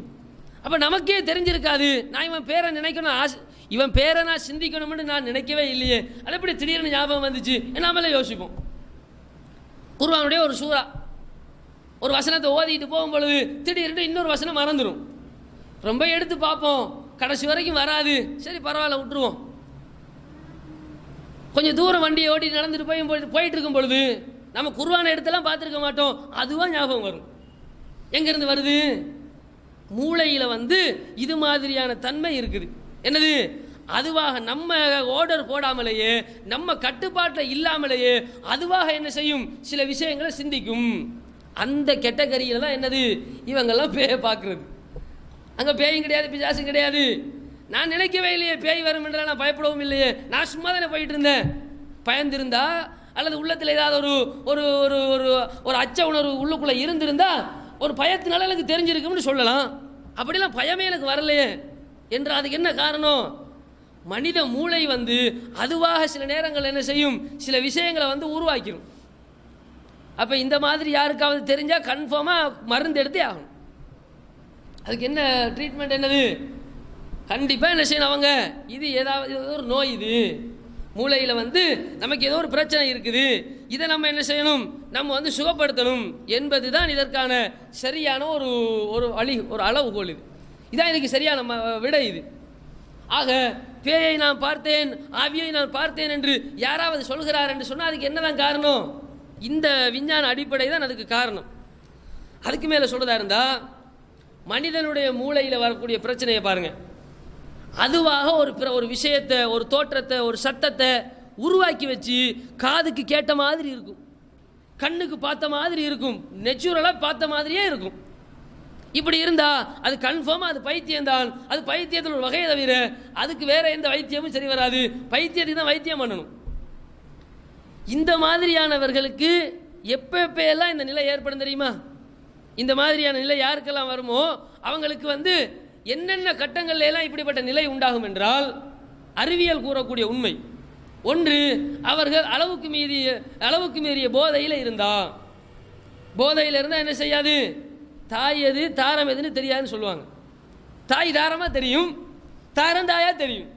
அப்போ நமக்கே தெரிஞ்சிருக்காது. நான் இவன் பேரை நினைக்கணும், இவன் பேரை நான் சிந்திக்கணும்னு நான் நினைக்கவே இல்லையே, அது எப்படி திடீர்னு ஞாபகம் வந்துச்சு நம்மளே யோசிப்போம். குர்ஆனுடைய ஒரு சூரா, ஒரு வசனத்தை ஓதிட்டு போகும்பொழுது திடீர்னு இன்னொரு வசனம் மறந்துடும். ரொம்ப எடுத்து பார்ப்போம், கடைசி வரைக்கும் வராது. சரி பரவாயில்ல, விட்டுருவோம். கொஞ்சம் தூரம் வண்டியை ஓட்டிட்டு நடந்துட்டு போயிட்டு இருக்கும் பொழுது நம்ம குர்ஆனை எடுத்தெல்லாம் பார்த்துருக்க மாட்டோம், அதுவாக ஞாபகம் வரும். எங்கேருந்து வருது? மூளையில் இது மாதிரியான தன்மை இருக்குது. என்னது? அதுவாக நம்ம ஆர்டர் போடாமலேயே, நம்ம கட்டுப்பாட்டில் இல்லாமலேயே அதுவாக என்ன செய்யும்? சில விஷயங்களை சிந்திக்கும். அந்த கேட்டகரியில் தான் என்னது? இவங்கெல்லாம் பேயை பார்க்குறது. அங்கே பேயும் கிடையாது, பிசாசும் கிடையாது. நான் நினைக்கவே இல்லையே பேய் வரும் என்றால், நான் பயப்படவும் இல்லையே, நான் சும்மா தானே போயிட்டு இருந்தேன். பயந்திருந்தா அல்லது உள்ளத்தில் ஏதாவது ஒரு ஒரு ஒரு ஒரு அச்ச உணர்வு உள்ளுக்குள்ளே இருந்திருந்தா ஒரு பயத்தினால எனக்கு தெரிஞ்சிருக்கும்னு சொல்லலாம். அப்படிலாம் பயமே எனக்கு வரலையே என்று. அதுக்கு என்ன காரணம்? மனித மூளை அதுவாக சில நேரங்கள் என்ன செய்யும்? சில விஷயங்களை உருவாக்கிடும். அப்போ இந்த மாதிரி யாருக்காவது தெரிஞ்சால் கன்ஃபார்மாக மருந்து எடுத்தே ஆகணும். அதுக்கு என்ன ட்ரீட்மெண்ட்? என்னது? கண்டிப்பாக என்ன செய்யணும் அவங்க? இது ஏதாவது ஒரு நோய், இது மூளையில் நமக்கு ஏதோ ஒரு பிரச்சனை இருக்குது, இதை நம்ம என்ன செய்யணும்? நம்ம சுகப்படுத்தணும் என்பது தான் இதற்கான சரியான ஒரு ஒரு வழி, ஒரு அளவுகோல். இதான் இதுக்கு சரியான விடை இது. ஆக பேயை நான் பார்த்தேன், ஆவியை நான் பார்த்தேன் என்று யாராவது சொல்கிறார் என்று சொன்னால் அதுக்கு என்னதான் காரணம்? இந்த விஞ்ஞான அடிப்படை தான் அதுக்கு காரணம். அதுக்கு மேலே சொல்றதா இருந்தால், மனிதனுடைய மூளையில் வரக்கூடிய பிரச்சனையை பாருங்கள். அதுவாக ஒரு விஷயத்தை, ஒரு தோற்றத்தை, ஒரு சத்தத்தை உருவாக்கி வச்சு காதுக்கு கேட்ட மாதிரி இருக்கும், கண்ணுக்கு பார்த்த மாதிரி இருக்கும், நெச்சுரலாக பார்த்த மாதிரியே இருக்கும். இப்படி இருந்தால் அது கன்ஃபார்மாக அது பைத்தியம் தான். அது பைத்தியத்தில் ஒரு வகையை தவிர அதுக்கு வேற எந்த வைத்தியமும் சரி வராது. பைத்தியத்துக்கு தான் வைத்தியம் பண்ணணும். இந்த மாதிரியானவர்களுக்கு எப்பெல்லாம் இந்த நிலை ஏற்படும் தெரியுமா? இந்த மாதிரியான நிலை யாருக்கெல்லாம் வருமோ அவங்களுக்கு என்னென்ன கட்டங்கள்ல எல்லாம் இப்படிப்பட்ட நிலை உண்டாகும் என்றால், அறிவியல் கூறக்கூடிய உண்மை ஒன்று, அவர்கள் அளவுக்கு மீறிய போதையில் இருந்தால் என்ன செய்யாது? தாய் எது தாரம் எதுன்னு தெரியாதுன்னு சொல்லுவாங்க. தாய் தாரமாக தெரியும், தாரம் தாயாக தெரியும்.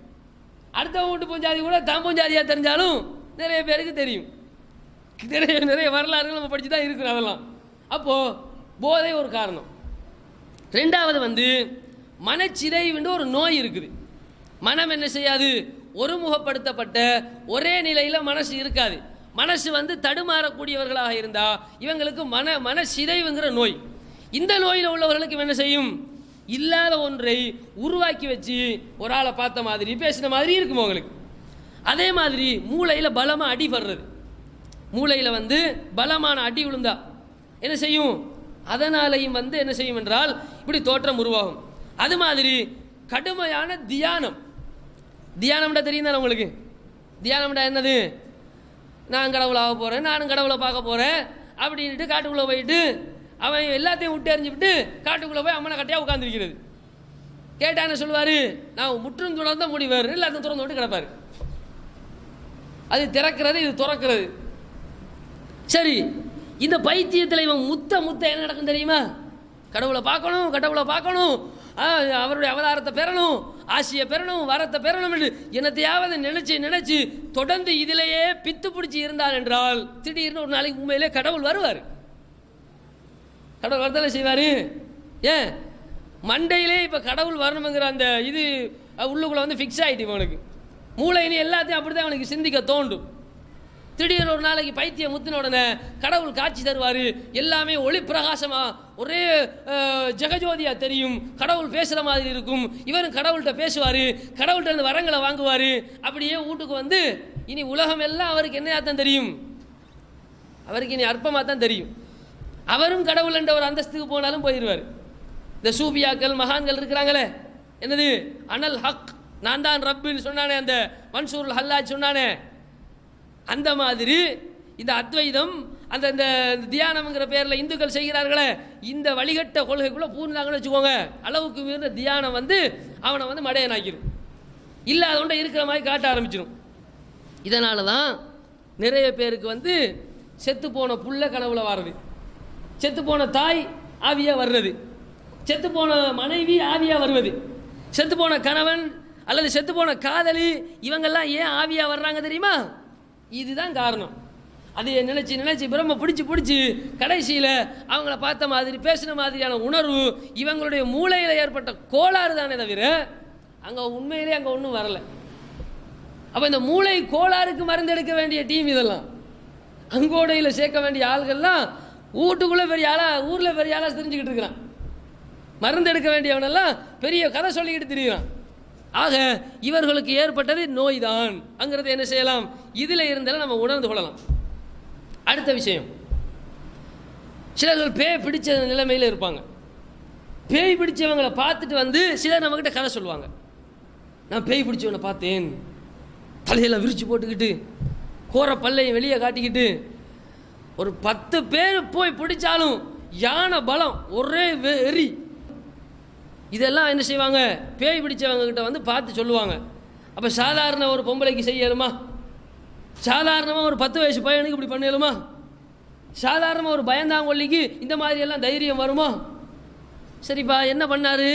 அடுத்த வீட்டு பூஞ்சாதி கூட தான் பூஞ்சாதியாக தெரிஞ்சாலும் நிறைய பேருக்கு தெரியும். நிறைய வரலாறுகள் நம்ம படித்து தான் இருக்கிறோம் அதெல்லாம். அப்போது போதை ஒரு காரணம். ரெண்டாவது மனச்சிதைவுன்ற ஒரு நோய் இருக்குது. மனம் என்ன செய்யாது, ஒருமுகப்படுத்தப்பட்ட ஒரே நிலையில் மனசு இருக்காது. மனசு வந்து தடுமாறக்கூடியவர்களாக இருந்தால் இவங்களுக்கு மனசிதைவுங்கிற நோய். இந்த நோயில் உள்ளவர்களுக்கு என்ன செய்யும், இல்லாத ஒன்றை உருவாக்கி வச்சு ஒரு ஆளை பார்த்த மாதிரி பேசின மாதிரி இருக்கும் அவங்களுக்கு. அதே மாதிரி மூளையில் பலமாக அடி படுறது, மூளையில் வந்து பலமான அடி விழுந்தா என்ன செய்யும், அதனாலையும் வந்து என்ன செய்யும் என்றால் இப்படி தோற்றம் உருவாகும். அது மாதிரி கடுமையான தியானம், தியானம்டா தெரியும் தானே உங்களுக்கு. தியானம்டா என்னது, நான் கடவுளை ஆக போகிறேன், நானும் கடவுளை பார்க்க போகிறேன் அப்படின்ட்டு காட்டுக்குள்ளே போயிட்டு அவன் எல்லாத்தையும் விட்டு எறிஞ்சுவிட்டு காட்டுக்குள்ளே போய் அம்மனை கட்டையாக உட்காந்துருக்கிறது. கேட்டான்னு சொல்லுவார், நான் முற்றும் துறந்த முடிவார், எல்லாத்தையும் திறந்து விட்டு கிடப்பார். அது திறக்கிறது, இது துறக்கிறது. சரி, இந்த பைத்தியத்தில் இவன் முத்த என்ன நடக்கும் தெரியுமா, கடவுளை பார்க்கணும், கடவுளை பார்க்கணும், அவருடைய அவதாரத்தை பெறணும், ஆசியை பெறணும், வரத்தை பெறணும் என்று என்னத்தையாவது நினைச்சு தொடர்ந்து இதிலேயே பித்து பிடிச்சி இருந்தார் என்றால் திடீர்னு ஒரு நாளைக்கு உண்மையிலே கடவுள் வருவார். கடவுள் வரதானே செய்வார். ஏன் மண்டையிலே இப்போ கடவுள் வரணுங்கிற அந்த இது உள்ளுக்குள்ளே வந்து ஃபிக்ஸ் ஆகிட்டு இவனுக்கு. மூளையினி எல்லாத்தையும் அப்படி தான் அவனுக்கு சிந்திக்க தோண்டும். திடீர்னு ஒரு நாளைக்கு பைத்தியம் முத்தின உடனே கடவுள் காட்சி தருவார். எல்லாமே ஒளி பிரகாசமாக ஒரே ஜெகஜோதியாக தெரியும். கடவுள் பேசுகிற மாதிரி இருக்கும். இவரும் கடவுள்கிட்ட பேசுவார், கடவுள்கிட்ட இருந்து வரங்களை வாங்குவார். அப்படியே வீட்டுக்கு வந்து இனி உலகம் எல்லாம் அவருக்கு என்னையாக தான் தெரியும், அவருக்கு இனி அற்பமாக தான் தெரியும். அவரும் கடவுள் என்ற ஒரு அந்தஸ்துக்கு போனாலும் போயிடுவார். இந்த சூபியாக்கள் மகான்கள் இருக்கிறாங்களே, என்னது அனல் ஹக், நான் தான் ரப்புன்னு சொன்னானே, அந்த மன்சூருல் ஹல்லாஜ் சொன்னானே, அந்த மாதிரி இந்த அத்வைதம் அந்த இந்த தியானம்ங்கிற பேரில் இந்துக்கள் செய்கிறார்களே, இந்த வழிகட்ட கொள்கைக்குள்ளே பூர்ணாங்கன்னு வச்சுக்கோங்க, அளவுக்கு மீறின தியானம் வந்து அவனை வந்து மடையனாக்கிடும், இல்லாதவன்ட இருக்கிற மாதிரி காட்ட ஆரம்பிச்சிடும். இதனால தான் நிறைய பேருக்கு வந்து செத்துப்போன புள்ள கனவுல வர்றது, செத்துப்போன தாய் ஆவியாக வர்றது, செத்துப்போன மனைவி ஆவியாக வருவது, செத்துப்போன கணவன் அல்லது செத்துப்போன காதலி, இவங்கெல்லாம் ஏன் ஆவியாக வர்றாங்க தெரியுமா? இதுதான் காரணம். அது நினைச்சு பிரம்ம பிடிச்சி கடைசியில் அவங்கள பார்த்த மாதிரி பேசின மாதிரியான உணர்வு இவங்களுடைய மூளையில் ஏற்பட்ட கோளாறு தானே தவிர அங்கே உண்மையிலே அங்கே ஒன்றும் வரலை. அப்போ இந்த மூளை கோளாறுக்கு மருந்து எடுக்க வேண்டிய டீம் இதெல்லாம், அங்கோடையில் சேர்க்க வேண்டிய ஆள்கள்லாம் வீட்டுக்குள்ளே பெரிய ஆளாக, ஊரில் பெரிய ஆளாக தெரிஞ்சுக்கிட்டு இருக்கிறான். மருந்து எடுக்க வேண்டியவனெல்லாம் பெரிய கதை சொல்லிக்கிட்டு திரிகிறான். ஆக இவர்களுக்கு ஏற்பட்டது நோய் தான் அங்கிறது என்ன செய்யலாம், இதில் இருந்தாலும் நம்ம உணர்ந்து கொள்ளலாம். அடுத்த விஷயம், சிலர்கள் பேய் பிடிச்ச நிலைமையில் இருப்பாங்க. பேய் பிடிச்சவங்களை பார்த்துட்டு வந்து சிலர் நம்மக்கிட்ட கதை சொல்லுவாங்க. நான் பேய் பிடிச்சவனை பார்த்தேன், தலையெல்லாம் விரிச்சு போட்டுக்கிட்டு கோர பல்லையும் வெளியே காட்டிக்கிட்டு, ஒரு 10 பேர் போய் பிடிச்சாலும் யானை பலம், ஒரே வெறி. இதெல்லாம் என்ன செய்வாங்க, பேய் பிடிச்சவங்க கிட்ட வந்து பார்த்து சொல்லுவாங்க. அப்போ சாதாரண ஒரு பொம்பளைக்கு செய்யலுமா, சாதாரணமாக ஒரு 10 வயசு பையனுக்கு இப்படி பண்ணலுமா, சாதாரணமாக ஒரு பயந்தாங்கொல்லிக்கு இந்த மாதிரியெல்லாம் தைரியம் வருமா? சரிப்பா என்ன பண்ணார்,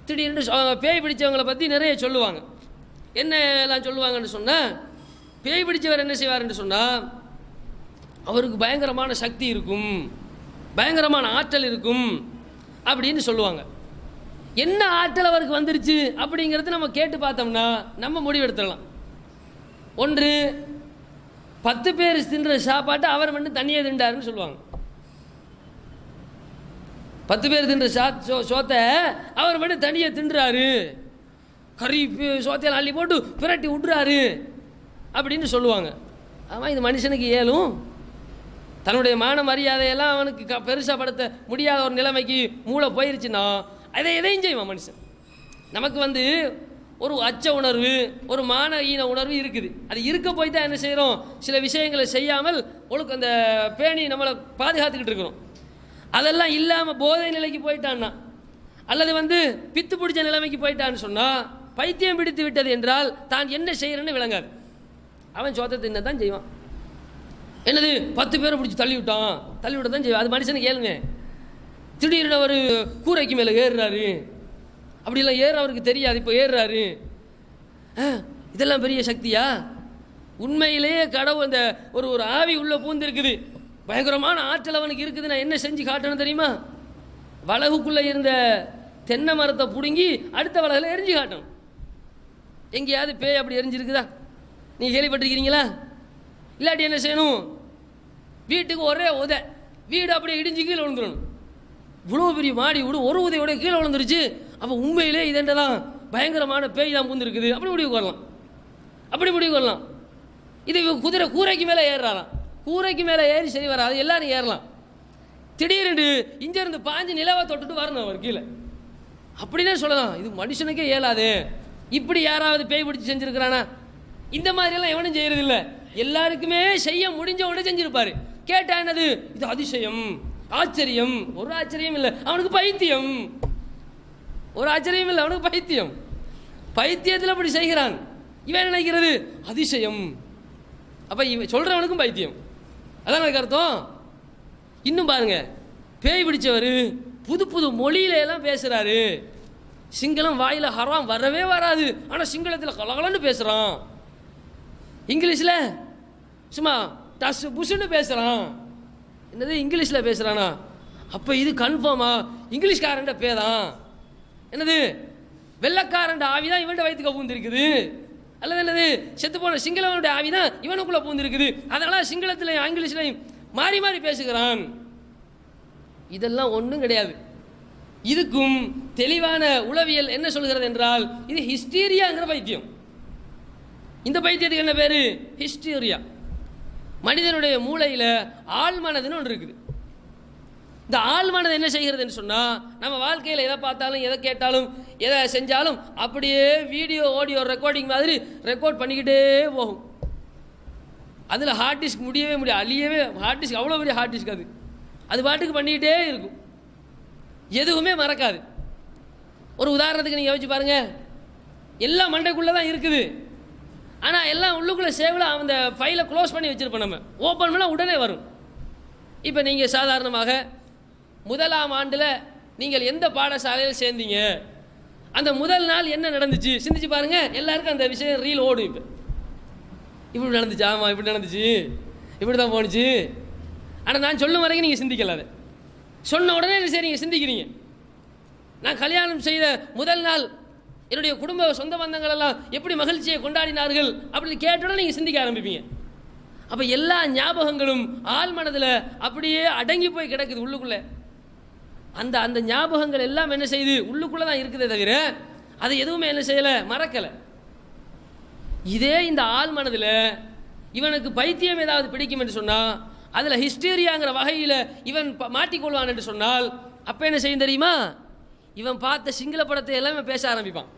திடீர்னு பேய் பிடிச்சவங்களை பற்றி நிறைய சொல்லுவாங்க. என்ன எல்லாம் சொல்லுவாங்கன்னு சொன்னால், பேய் பிடிச்சவர் என்ன செய்வார்ன்னு சொன்னால், அவருக்கு பயங்கரமான சக்தி இருக்கும், பயங்கரமான ஆற்றல் இருக்கும் அப்படின்னு சொல்லுவாங்க. என்ன ஆற்றல் அவருக்கு வந்துருச்சு அப்படிங்கிறது நம்ம கேட்டு பார்த்தோம்னா நம்ம முடிவெடுத்துடலாம். ஒன்று, 10 பேர் தின்ற சாப்பாட்டை அவர் மட்டும் தண்ணியை திண்டாருன்னு சொல்லுவாங்க. 10 பேர் தின்ற சோத்தை அவர் மட்டும் தண்ணியை தின்றாரு, கறி சோத்தையெல்லாம் அள்ளி போட்டு பிரட்டி விட்டுறாரு அப்படின்னு சொல்லுவாங்க. ஆமாம், இது மனுஷனுக்கு இயலும். தன்னுடைய மான மரியாதையெல்லாம் அவனுக்கு பெருசாக படுத்த முடியாத ஒரு நிலைமைக்கு மூளை போயிருச்சுன்னா அதை எதையும் செய்வான் மனுஷன். நமக்கு வந்து ஒரு அச்ச உணர்வு, ஒரு மான ஈன உணர்வு இருக்குது. அது இருக்க போய் தான் என்ன செய்கிறோம், சில விஷயங்களை செய்யாமல் ஒழுக்க அந்த பேணி நம்மளை பாதுகாத்துக்கிட்டு இருக்கிறோம். அதெல்லாம் இல்லாமல் போதை நிலைக்கு போயிட்டான்னா அல்லது வந்து பித்து பிடிச்ச நிலைமைக்கு போயிட்டான்னு சொன்னால், பைத்தியம் பிடித்து விட்டது என்றால் தான் என்ன செய்கிறேன்னு விளங்காது. அவன் சோத்தை தின்ன தான் செய்வான். என்னது 10 பேரை பிடிச்சி தள்ளி விட்ட தான் செய்வான். அது மனுஷனுக்கு கேளுங்க. திடீர்னு ஒரு கூரைக்கு மேலே ஏறுறாரு, அப்படிலாம் ஏற அவருக்கு தெரியாது, இப்போ ஏறுறாரு. இதெல்லாம் பெரிய சக்தியா? உண்மையிலேயே கடவுள் அந்த ஒரு ஆவி உள்ளே பூந்திருக்குது, பயங்கரமான ஆற்றல் அவனுக்கு இருக்குது. நான் என்ன செஞ்சு காட்டணும் தெரியுமா? வலகுக்குள்ளே இருந்த தென்னை மரத்தை பிடுங்கி அடுத்த வலையில் எரிஞ்சு காட்டணும். எங்கேயாவது பேய் அப்படி எரிஞ்சிருக்குதா? நீங்கள் கேள்விப்பட்டிருக்கிறீங்களா? இல்லாட்டி என்ன செய்யணும்? வீட்டுக்கு ஒரே உதை, வீடு அப்படியே இடிஞ்சு கீழே விழுந்துடணும். இவ்வளோ பெரிய மாடி வீடு ஒரு உதையோட கீழே விழுந்துருச்சு. அப்போ உண்மையிலே இதென்றதான் பயங்கரமான பேய் தான் பூந்துருக்குது அப்படி முடிவு கொள்ளலாம். அப்படி முடிவு கொள்ளலாம். இது குதிரை கூரைக்கு மேலே ஏறுறாராம். கூரைக்கு மேலே ஏறி சரி வராது, எல்லாரும் ஏறலாம். திடீரென்று இங்கேருந்து பாஞ்சு நிலவை தொட்டுட்டு வரணும் அவர் கீழே. அப்படின்னே சொல்லலாம். இது மனுஷனுக்கே இயலாது. இப்படி யாராவது பேய் பிடிச்சி செஞ்சுருக்கிறானா? இந்த மாதிரியெல்லாம் எவனும் செய்யறதில்லை. எல்லாருக்குமே செய்ய முடிஞ்ச உடனே செஞ்சிருப்பாரு. கேட்டா என்னது? இது அதிசயம், ஆச்சரியம். ஒரு ஆச்சரியம் இல்லை, அவனுக்கு பைத்தியம். ஒரு ஆச்சரியம் இல்லை, அவனுக்கு பைத்தியம். பைத்தியத்தில் அப்படி செய்கிறான். இவன் நினைக்கிறது அதிசயம். அப்போ இவன் சொல்கிறவனுக்கும் பைத்தியம். அதான் எனக்கு அர்த்தம். இன்னும் பாருங்க, பேய் பிடிச்சவர் புது புது மொழியில எல்லாம் பேசுகிறாரு. சிங்களம் வாயில் ஹராம் வரவே வராது, ஆனால் சிங்களத்தில் கலகலன்னு பேசுகிறான். இங்கிலீஷில் சும்மா டஸ் புஷ்ன்னு பேசுகிறான். என்னது இங்கிலீஷில் பேசுகிறானா? அப்போ இது கன்ஃபார்மா இங்கிலீஷ்காரண்ட பேதான். என்னது வெள்ளக்காரண்ட ஆவிதான் இவன்ட வயிற்றுக்க பூந்திருக்குது. அல்லது என்னது செத்து போன சிங்களவனுடைய ஆவிதான் இவனுக்குள்ள பூந்திருக்குது. அதனால சிங்களத்திலையும் ஆங்கிலீஷ்லையும் மாறி மாறி பேசுகிறான். இதெல்லாம் ஒன்றும் கிடையாது. இதுக்கும் தெளிவான உளவியல் என்ன சொல்கிறது என்றால், இது ஹிஸ்டீரியாங்கிற பைத்தியம். இந்த பைத்தியத்துக்கு என்ன பேரு? ஹிஸ்டீரியா. மனிதனுடைய மூளையில் ஆழ்மனதுன்னு ஒன்று இருக்குது. இந்த ஆழ்மனது என்ன செய்கிறதுன்னு சொன்னால், நம்ம வாழ்க்கையில் எதை பார்த்தாலும் எதை கேட்டாலும் எதை செஞ்சாலும் அப்படியே வீடியோ ஆடியோ ரெக்கார்டிங் மாதிரி ரெக்கார்ட் பண்ணிக்கிட்டே போகும். அதில் ஹார்ட் டிஸ்க் முடியவே முடியாது, அழியவே. ஹார்ட் டிஸ்க் அவ்வளோ பெரிய ஹார்ட் டிஸ்க், அது பாட்டுக்கு பண்ணிக்கிட்டே இருக்கும், எதுவுமே மறக்காது. ஒரு உதாரணத்துக்கு நீங்கள் யோசிச்சு பாருங்கள். எல்லாம் மண்டைக்குள்ளே தான் இருக்குது, ஆனால் எல்லாம் உள்ளுக்குள்ளே சேவில் அந்த ஃபைலை க்ளோஸ் பண்ணி வச்சுருப்போம். நம்ம ஓப்பன் பண்ணால் உடனே வரும். இப்போ நீங்கள் சாதாரணமாக முதலாம் ஆண்டில் நீங்கள் எந்த பாடசாலையில் சேர்ந்தீங்க, அந்த முதல் நாள் என்ன நடந்துச்சு சிந்திச்சு பாருங்கள். எல்லாருக்கும் அந்த விஷயம் ரீல் ஓடும். இப்போ இப்படி நடந்துச்சு, ஆமாம் இப்படி நடந்துச்சு, இப்படி தான் போணுச்சு. ஆனால் நான் சொல்லும் வரைக்கும் நீங்கள் சிந்திக்கல. அதை சொன்ன உடனே சரி நீங்கள் சிந்திக்கிறீங்க. நான் கல்யாணம் செய்த முதல் நாள் என்னுடைய குடும்ப சொந்த பந்தங்கள் எல்லாம் எப்படி மகிழ்ச்சியை கொண்டாடினார்கள் அப்படின்னு கேட்டோட நீங்கள் சிந்திக்க ஆரம்பிப்பீங்க. அப்போ எல்லா ஞாபகங்களும் ஆழ்மனதில் அப்படியே அடங்கி போய் கிடக்குது உள்ளுக்குள்ளே. அந்த அந்த ஞாபகங்கள் எல்லாம் என்ன செய்யுது? உள்ளுக்குள்ளே தான் இருக்குதே தவிர அதை எதுவுமே என்ன செய்யலை, மறக்கலை. இதே இந்த ஆழ்மனதில் இவனுக்கு பைத்தியம் ஏதாவது பிடிக்கும் என்று சொன்னால், அதில் ஹிஸ்டீரியாங்கிற வகையில் இவன் மாட்டிக்கொள்வான் என்று சொன்னால், அப்போ என்ன செய்யும் தெரியுமா? இவன் பார்த்த சிங்கள படத்தை எல்லாம் இவன் பேச ஆரம்பிப்பான்.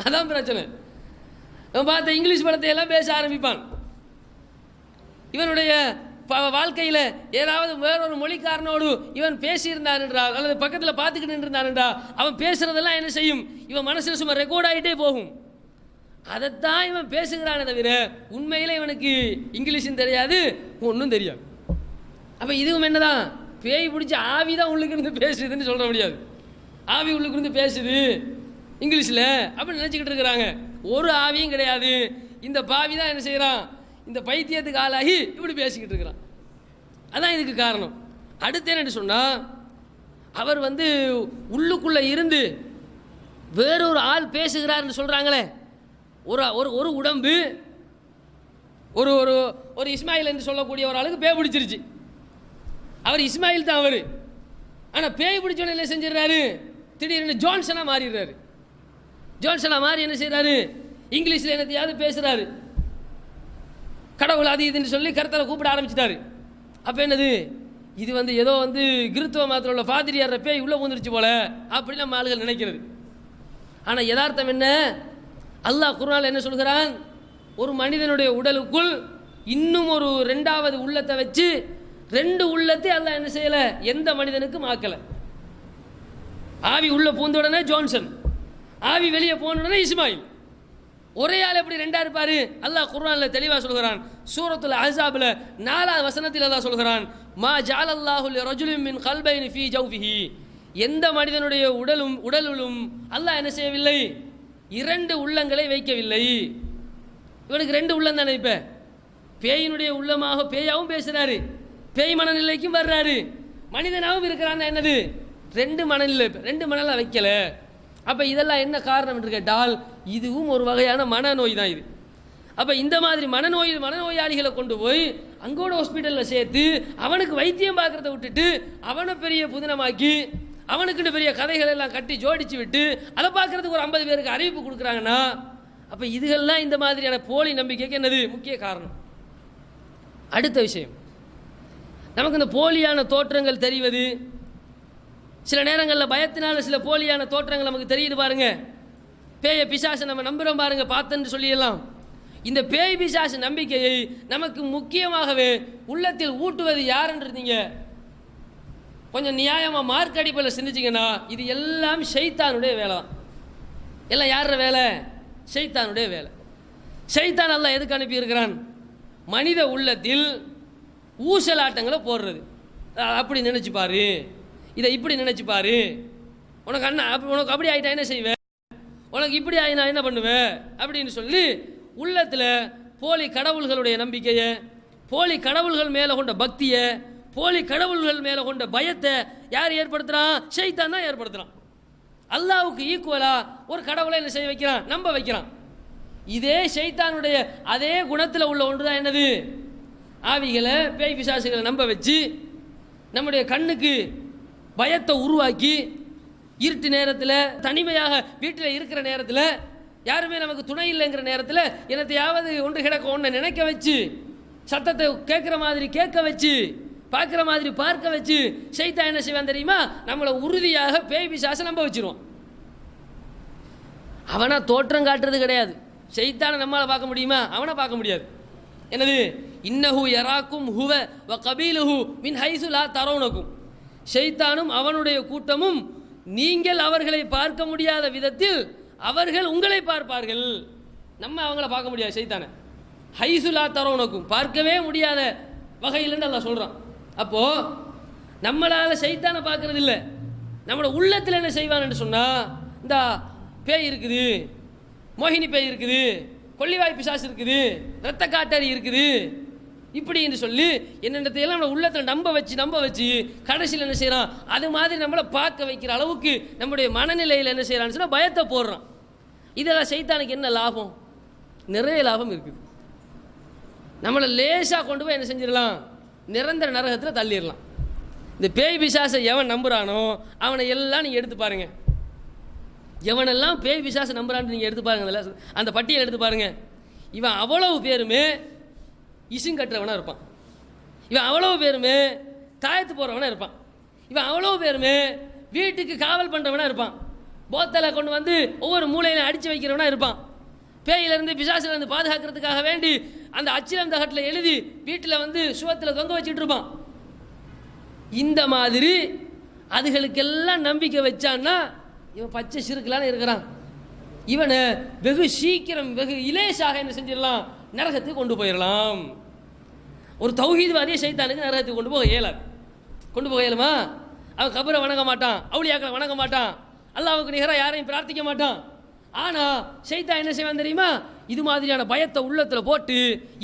அதான் பிரச்சனை. இவன் பார்த்த இங்கிலீஷ் படத்தை எல்லாம் பேச ஆரம்பிப்பான். இவனுடைய வாழ்க்கையில் ஏதாவது வேறொரு மொழிக்காரனோடு இவன் பேசியிருந்தான் என்றால், அல்லது பக்கத்தில் பார்த்துக்கிட்டு இருந்தான் என்றால், அவன் பேசுறதெல்லாம் என்ன செய்யும்? இவன் மனசில் சும்மா ரெக்கார்ட் ஆகிட்டே போகும். அதைத்தான் இவன் பேசுகிறானே தவிர உண்மையில் இவனுக்கு இங்கிலீஷும் தெரியாது, ஒன்றும் தெரியாது. அப்போ இதுவும் என்னதான்? பேய் பிடிச்சி ஆவி தான் உள்ளுக்கு இருந்து பேசுதுன்னு சொல்ல முடியாது. ஆவி உள்ளுக்கு இருந்து பேசுது இங்கிலீஷில் அப்படின்னு நினச்சிக்கிட்டு இருக்கிறாங்க. ஒரு ஆவியும் கிடையாது. இந்த பாவி தான் என்ன செய்கிறான்? இந்த பைத்தியத்துக்கு ஆளாகி இப்படி பேசிக்கிட்டு இருக்கிறான். அதான் இதுக்கு காரணம். அடுத்து என்னன்னு சொன்னால், அவர் உள்ளுக்குள்ளே இருந்து வேறொரு ஆள் பேசுகிறார்னு சொல்கிறாங்களே. ஒரு ஒரு உடம்பு ஒரு ஒரு ஒரு இஸ்மாயில் என்று சொல்லக்கூடிய ஒரு ஆளுக்கு பேய் பிடிச்சிருச்சு. அவர் இஸ்மாயில் தான் அவர். ஆனால் பேய் பிடிச்சவன என்ன செஞ்சிடறாரு? திடீர்னு ஜான்சனாக மாறிடுறாரு. ஜான்சனாக மாறி என்ன செய்கிறாரு? இங்கிலீஷில் என்னத்தையாவது பேசுகிறாரு. கடவுள் அது இதுன்னு சொல்லி கருத்தரை கூப்பிட ஆரம்பிச்சிட்டாரு. அப்போ என்னது? இது ஏதோ கிறித்துவ மதத்தில் உள்ள பாதிரியார் பேய் உள்ளே வந்துருச்சு போல அப்படின்னு நம்ம ஆளுகள் நினைக்கிறது. ஆனால் யதார்த்தம் என்ன? அல்லாஹ் குர்ஆனில் என்ன சொல்கிறான்? ஒரு மனிதனுடைய உடலுக்குள் இன்னும் ஒரு ரெண்டாவது உள்ளத்தை வச்சு ரெண்டு உள்ளத்தை அல்லாஹ் என்ன செய்யலை, எந்த மனிதனுக்கும் ஆக்கலை. ஆவி உள்ள பூந்த உடனே ஜான்சன், ஆவி வெளியே போன உடனே இஸ்மாயில். ஒரே ஆள் எப்படி ரெண்டா இருப்பாரு? அல்லாஹ் குர்ஆனில் தெளிவாக சொல்கிறான். சூரத்துல் அஹ்ஸாபில் 4வது வசனத்தில் அல்லாஹ் சொல்கிறான், மா ஜஅலல்லாஹு லிரஜுலின் மின் கல்பைனி ஃபீ ஜௌஃபிஹி. எந்த மனிதனுடைய உடலிலும் அல்லாஹ் என்ன செய்யவில்லை? 2 உள்ளங்களை வைக்கவில்லை. இவனுக்கு 2 உள்ளம் தானே. இப்போ பேயினுடைய உள்ளமாக பேயாவும் பேசுகிறாரு, பேய் மனநிலைக்கும் வர்றாரு, மனிதனாகவும் இருக்கிறான். என்னது? ரெண்டு மணலில் வைக்கல. அப்போ இதெல்லாம் என்ன காரணம் என்று கேட்டால் இதுவும் ஒரு வகையான மனநோய் தான் இது. அப்போ இந்த மாதிரி மனநோயாளிகளை கொண்டு போய் அங்கோட ஹாஸ்பிட்டலில் சேர்த்து அவனுக்கு வைத்தியம் பார்க்குறத விட்டுட்டு அவனை பெரிய புதினமாக்கி அவனுக்குன்னு பெரிய கதைகள் எல்லாம் கட்டி ஜோடிச்சு விட்டு அதை பார்க்குறதுக்கு ஒரு 50 பேருக்கு அறிவிப்பு கொடுக்குறாங்கன்னா அப்போ இதுகள்லாம் இந்த மாதிரியான போலி நம்பிக்கைக்கு என்னது முக்கிய காரணம். அடுத்த விஷயம், நமக்கு இந்த போலியான தோற்றங்கள் தெரிவது, சில நேரங்களில் பயத்தினால சில போலியான தோற்றங்கள் நமக்கு தெரியுது பாருங்க. பேய பிசாசை நம்ம நம்புகிறோம் பாருங்க, பார்த்தேன்னு சொல்லிடலாம். இந்த பேய் பிசாசு நம்பிக்கையை நமக்கு முக்கியமாகவே உள்ளத்தில் ஊட்டுவது யாருன்றீங்க கொஞ்சம் நியாயமாக மார்க் அடிப்படையில் சிந்திச்சிங்கன்னா இது எல்லாம் ஷைத்தானுடைய வேலை தான். எல்லாம் யார வேலை? ஷைத்தானுடைய வேலை. ஷைத்தான் அல்லாஹ் எதுக்கு அனுப்பியிருக்கிறான்? மனித உள்ளத்தில் ஊசலாட்டங்களை போடுறது. அப்படி நினைச்சு பாரு, இதை இப்படி நினைச்சு பாரு, உனக்கு உனக்கு அப்படி ஆகிட்டா என்ன செய்வேன், உனக்கு இப்படி ஆகினா என்ன பண்ணுவேன் அப்படின்னு சொல்லி உள்ளத்தில் போலி கடவுள்களுடைய நம்பிக்கையை, போலி கடவுள்கள் மேலே கொண்ட பக்தியை, போலி கடவுள்கள் மேலே கொண்ட பயத்தை யார் ஏற்படுத்துகிறான்? ஷைத்தான் தான் ஏற்படுத்துகிறான். அல்லாஹ்வுக்கு ஈக்குவலா ஒரு கடவுளை என்ன செய்ய வைக்கிறான்? நம்ப வைக்கிறான். இதே ஷைத்தானுடைய அதே குணத்தில் உள்ள ஒன்று தான் என்னது? ஆவிகளை பேய் பிசாசுகளை நம்ப வச்சு நம்முடைய கண்ணுக்கு பயத்தை உருவாக்கி இருட்டு நேரத்தில் தனிமையாக வீட்டில் இருக்கிற நேரத்தில் யாருமே நமக்கு துணை இல்லைங்கிற நேரத்தில் என்னத்தையாவது ஒன்று கிடக்க ஒன்று நினைக்க வச்சு சத்தத்தை கேட்குற மாதிரி கேட்க வச்சு பார்க்குற மாதிரி பார்க்க வச்சு ஷைத்தான் என்ன செய்வான் தெரியுமா? நம்மளை உறுதியாக பேய் பிசாசை நம்ப வச்சிருவான். அவனா தோற்றம் காட்டுறது கிடையாது. ஷைத்தானை நம்மளால் பார்க்க முடியுமா? அவனை பார்க்க முடியாது. என்னது? இன்னஹு யராக்கும் ஹுவ வ கபீலுஹு மின் ஹைசு லா தரவுனக்கும். ஷைத்தானும் அவனுடைய கூட்டமும் நீங்கள் அவர்களை பார்க்க முடியாத விதத்தில் அவர்கள் உங்களை பார்ப்பார்கள். நம்ம அவங்கள பார்க்க முடியாது ஷைத்தானை. ஹைசு லா தரவுனக்கும், பார்க்கவே முடியாத வகையில் அல்லாஹ் சொல்கிறான். அப்போது நம்மளால் ஷைத்தானை பார்க்கறது இல்லை. நம்மளோட உள்ளத்தில் என்ன செய்வான்னு சொன்னால், இந்த பேய் இருக்குது, மோகினி பேய் இருக்குது, கொள்ளிவாய் பிசாசு இருக்குது, இரத்த காட்டறி இருக்குது, இப்படின்னு சொல்லி என்னென்னத்தையெல்லாம் நம்ம உள்ளத்தில் நம்ப வச்சு கடைசியில் என்ன செய்கிறான்? அது மாதிரி நம்மளை பார்க்க வைக்கிற அளவுக்கு நம்முடைய மனநிலையில் என்ன செய்கிறான்னு சொன்னால் பயத்தை போடுறான். இதெல்லாம் ஷைத்தானுக்கு என்ன லாபம்? நிறைய லாபம் இருக்குது. நம்மளை லேசாக கொண்டு போய் என்ன செஞ்சிடலாம்? நிரந்தர நரகத்தில் தள்ளிடலாம். இந்த பேய் பிசாசை எவன் நம்புகிறானோ அவனை எல்லாம் நீங்கள் எடுத்து பாருங்க. எவனெல்லாம் பேய் பிசாசை நம்புறான்னு நீங்கள் எடுத்து பாருங்க, அந்த பட்டியல் எடுத்து பாருங்க. இவன் அவ்வளவு பேருமே இசுங்கட்டுறவனாக இருப்பான். இவன் அவ்வளவு பேருமே தாயத்து போகிறவனாக இருப்பான். இவன் அவ்வளோ பேருமே வீட்டுக்கு காவல் பண்ணுறவனாக இருப்பான். போத்தலை கொண்டு வந்து ஒவ்வொரு மூலையில அடித்து வைக்கிறவனாக இருப்பான். பேயிலிருந்து பிசாசிலிருந்து பாதுகாக்கிறதுக்காக வேண்டி அந்த அச்சிலம் தகட்டில் எழுதி வீட்டில் வந்து சுவத்தில் தொங்க வச்சுட்டு இருப்பான். இந்த மாதிரி அதுகளுக்கெல்லாம் நம்பிக்கை வச்சான்னா இவன் பச்சை சிறுக்கலான்னு இருக்கிறான். இவனை வெகு சீக்கிரம் வெகு இலேசாக என்ன செஞ்சிடலாம்? நரகத்துக்கு கொண்டு போயிடலாம். ஒரு தௌஹீத்வாதியை ஷைத்தானுக்கு நரகத்துக்கு கொண்டு போக இயலாது. கொண்டு போக இயலுமா? அவன் கபரை வணங்க மாட்டான், அவுலியாக்களை வணங்க மாட்டான், அல்லாஹ்வுக்கு நிகராக யாரையும் பிரார்த்திக்க மாட்டான். ஆனால் ஷைத்தான் என்ன செய்வான் தெரியுமா? இது மாதிரியான பயத்தை உள்ளத்தில் போட்டு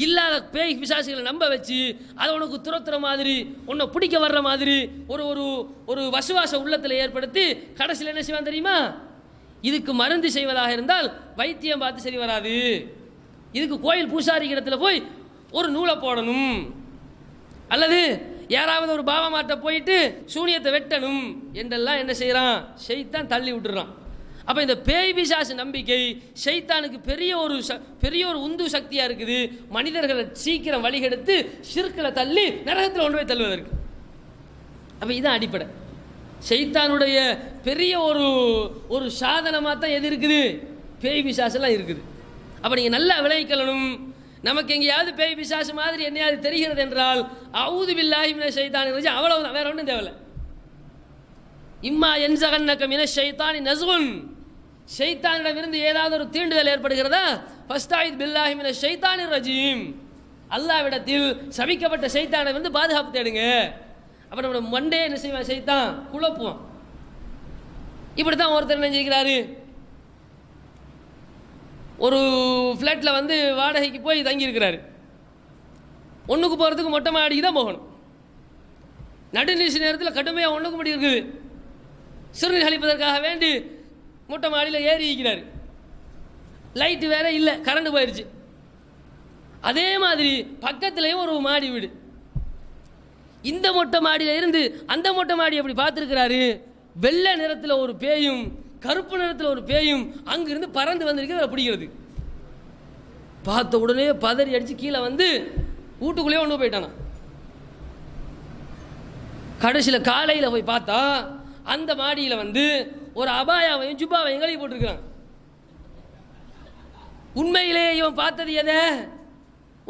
இல்லாத பேய் பிசாசுகளை நம்ப வச்சு அதை உனக்கு துரத்துற மாதிரி, உன்னை பிடிக்க வர்ற மாதிரி ஒரு ஒரு ஒரு வசுவாச உள்ளத்தில் ஏற்படுத்தி கடைசியில் என்ன செய்வான் தெரியுமா? இதுக்கு மருந்து செய்வதாக இருந்தால் வைத்தியம் பார்த்து சரி வராது, இதுக்கு கோயில் பூசாரி இடத்துல போய் ஒரு நூலை போடணும், அல்லது யாராவது ஒரு பாவமாட்ட போயிட்டு சூனியத்தை வெட்டணும் என்றெல்லாம் என்ன செய்கிறான்? ஷைத்தான் தள்ளி விட்டுறான். அப்போ இந்த பேய் பிசாசு நம்பிக்கை ஷைத்தானுக்கு பெரிய ஒரு உந்து சக்தியாக இருக்குது. மனிதர்களை சீக்கிரம் வழிகெடுத்து ஷிர்கில் தள்ளி நரகத்தில் கொண்டு போய் தள்ளுவதற்கு. அப்போ இதுதான் அடிப்படை. ஷைத்தானுடைய பெரிய ஒரு சாதனமாக தான் எது இருக்குது? பேய் பிசாசெல்லாம் இருக்குது. அப்போ நீங்கள் நல்லா விளைவிக்கணும். நமக்கு எங்கேயாவது பேய் பிசாசு மாதிரி என்னையாவது தெரிகிறது என்றால் அஊது பில்லாஹி மினஷ் ஷைத்தானிர் ரஜீம், அவ்வளவுதான், வேற ஒன்றும் தேவையில்லை. இம்மா யன்ஸகன்னக மினஷ் ஷைத்தானி நஸ்குன், ஷைத்தானிடமிருந்து ஏதாவது ஒரு தீண்டுதல் ஏற்படுகிறதா? ஃபஸ்தஈத் பில்லாஹி மினஷ் ஷைத்தானிர் ரஜீம், அல்லாஹ்விடத்தில் சபிக்கப்பட்ட ஷைத்தானிடமிருந்து பாதுகாப்பு தேடுங்க. அப்போ நம்மளோட மண்டே என்ன செய்வான்? ஷைத்தான் குழப்புவான். இப்படி தான் ஒருத்தர் என்ன செய்கிறாரு? ஒரு ஃப்ளாட்டில் வந்து வாடகைக்கு போய் தங்கியிருக்கிறாரு. ஒன்றுக்கு போகிறதுக்கு மொட்டை மாடிக்கு தான் போகணும். நடுநிசி நேரத்தில் கடுமையாக ஒன்றுக்கு முடி இருக்குது. சிறுநீர் கழிப்பதற்காக வேண்டி மொட்டை மாடியில் ஏறி இருக்கிறார். லைட்டு வேற இல்லை, கரண்ட் போயிடுச்சு. அதே மாதிரி பக்கத்துலேயும் ஒரு மாடி வீடு. இந்த மொட்டை மாடியில் இருந்து அந்த மொட்டை மாடி அப்படி பார்த்துருக்கிறாரு. வெள்ளை நிறத்தில் ஒரு பேயும் கருப்பு நிறத்தில் ஒரு பேயும் அங்கிருந்து பறந்து வந்திருக்கிறது பிடிக்கிறது. பார்த்த உடனே பதறி அடித்து கீழே வந்து வீட்டுக்குள்ளேயே ஒன்று போயிட்டானா. கடைசியில் காலையில் போய் பார்த்தா அந்த மாடியில் வந்து ஒரு அபாயாவையும் ஜுப்பாவையும் கழுவி போட்டிருக்கிறான். உண்மையிலே இவன் பார்த்தது எதை?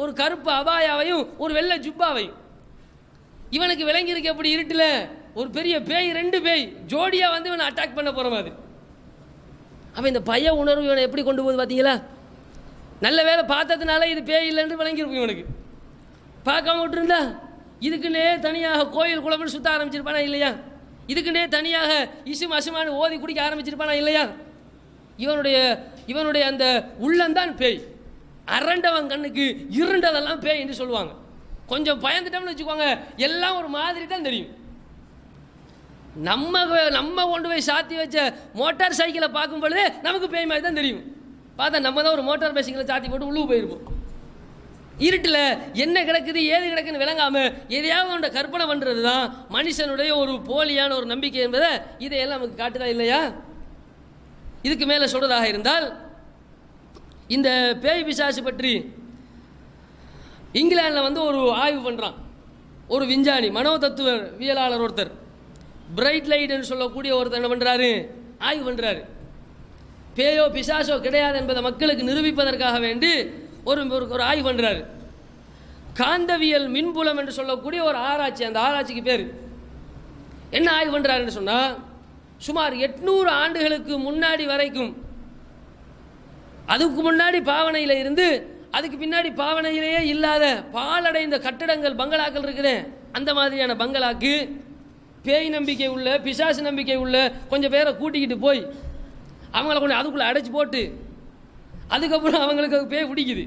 ஒரு கருப்பு அபாயாவையும் ஒரு வெள்ளை ஜுப்பாவையும். இவனுக்கு விளங்கியிருக்கு எப்படி இருட்டில் ஒரு பெரிய பேய், 2 பேய் ஜோடியாக வந்து இவனை அட்டாக் பண்ண போகிற மாதிரி. அவன் இந்த பய உணர்வு இவனை எப்படி கொண்டு போகுது பார்த்தீங்களா? நல்ல வேலை பார்த்ததுனால இது பேய் இல்லைன்னு விளங்கியிருக்கும் இவனுக்கு. பார்க்காம விட்டுருந்தா இதுக்குன்னே தனியாக கோயில் குளம்னு சுற்ற ஆரம்பிச்சிருப்பானா இல்லையா? இதுக்குன்னே தனியாக இசும் அசுமானு ஓதி குடிக்க ஆரம்பிச்சிருப்பானா இல்லையா? இவனுடைய அந்த உள்ளந்தான் பேய். அரண்டவன் கண்ணுக்கு இருண்டதெல்லாம் பேய் என்று சொல்லுவாங்க. கொஞ்சம் பயந்துட்டோம்னு வச்சுக்கோங்க, எல்லாம் ஒரு மாதிரி தான் தெரியும். நம்ம கொண்டு போய் சாத்தி வச்ச மோட்டார் சைக்கிளை பார்க்கும் பொழுது நமக்கு பேய் மாதிரி தான் தெரியும். பார்த்தா நம்ம தான் ஒரு மோட்டார் பைசைக்கிளை சாத்தி போட்டு உள்ளே போயிருப்போம். இருட்டில் என்ன கிடக்குது ஏது கிடக்குன்னு விளங்காம எதையாவது அவனோட கற்பனை பண்ணுறது தான் மனுஷனுடைய ஒரு போலியான ஒரு நம்பிக்கை என்பதை இதையெல்லாம் நமக்கு காட்டுதா இல்லையா? இதுக்கு மேலே சொல்றதாக இருந்தால், இந்த பேய் பிசாசு பற்றி இங்கிலாந்தில் வந்து ஒரு ஆய்வு பண்ணுறான் ஒரு விஞ்ஞானி, மனோதத்துவவியலாளர் ஒருத்தர், பிரைட் லைட்னு சொல்லக்கூடிய ஒருத்தர் என்ன பண்ணுறாரு, ஆய்வு பண்ணுறாரு. பேயோ பிசாசோ கிடையாது என்பதை மக்களுக்கு நிரூபிப்பதற்காக வேண்டி ஒரு ஆய்வு பண்ணுறாரு. காந்தவியல் மின்புலம் என்று சொல்லக்கூடிய ஒரு ஆராய்ச்சி. அந்த ஆராய்ச்சிக்கு பேர் என்ன ஆய்வு பண்ணுறாருன்னு சொன்னால், சுமார் 800 ஆண்டுகளுக்கு முன்னாடி வரைக்கும், அதுக்கு முன்னாடி பாவனையில் இருந்து அதுக்கு பின்னாடி பாவனையிலேயே இல்லாத பாலடைந்த கட்டடங்கள், பங்களாக்கள் இருக்குது. அந்த மாதிரியான பங்களாக்கு பேய் நம்பிக்கை உள்ள, பிசாசு நம்பிக்கை உள்ள கொஞ்சம் பேரை கூட்டிக்கிட்டு போய் அவங்கள கொஞ்சம் அதுக்குள்ளே அடைச்சி போட்டு அதுக்கப்புறம் அவங்களுக்கு பேய் பிடிக்குது.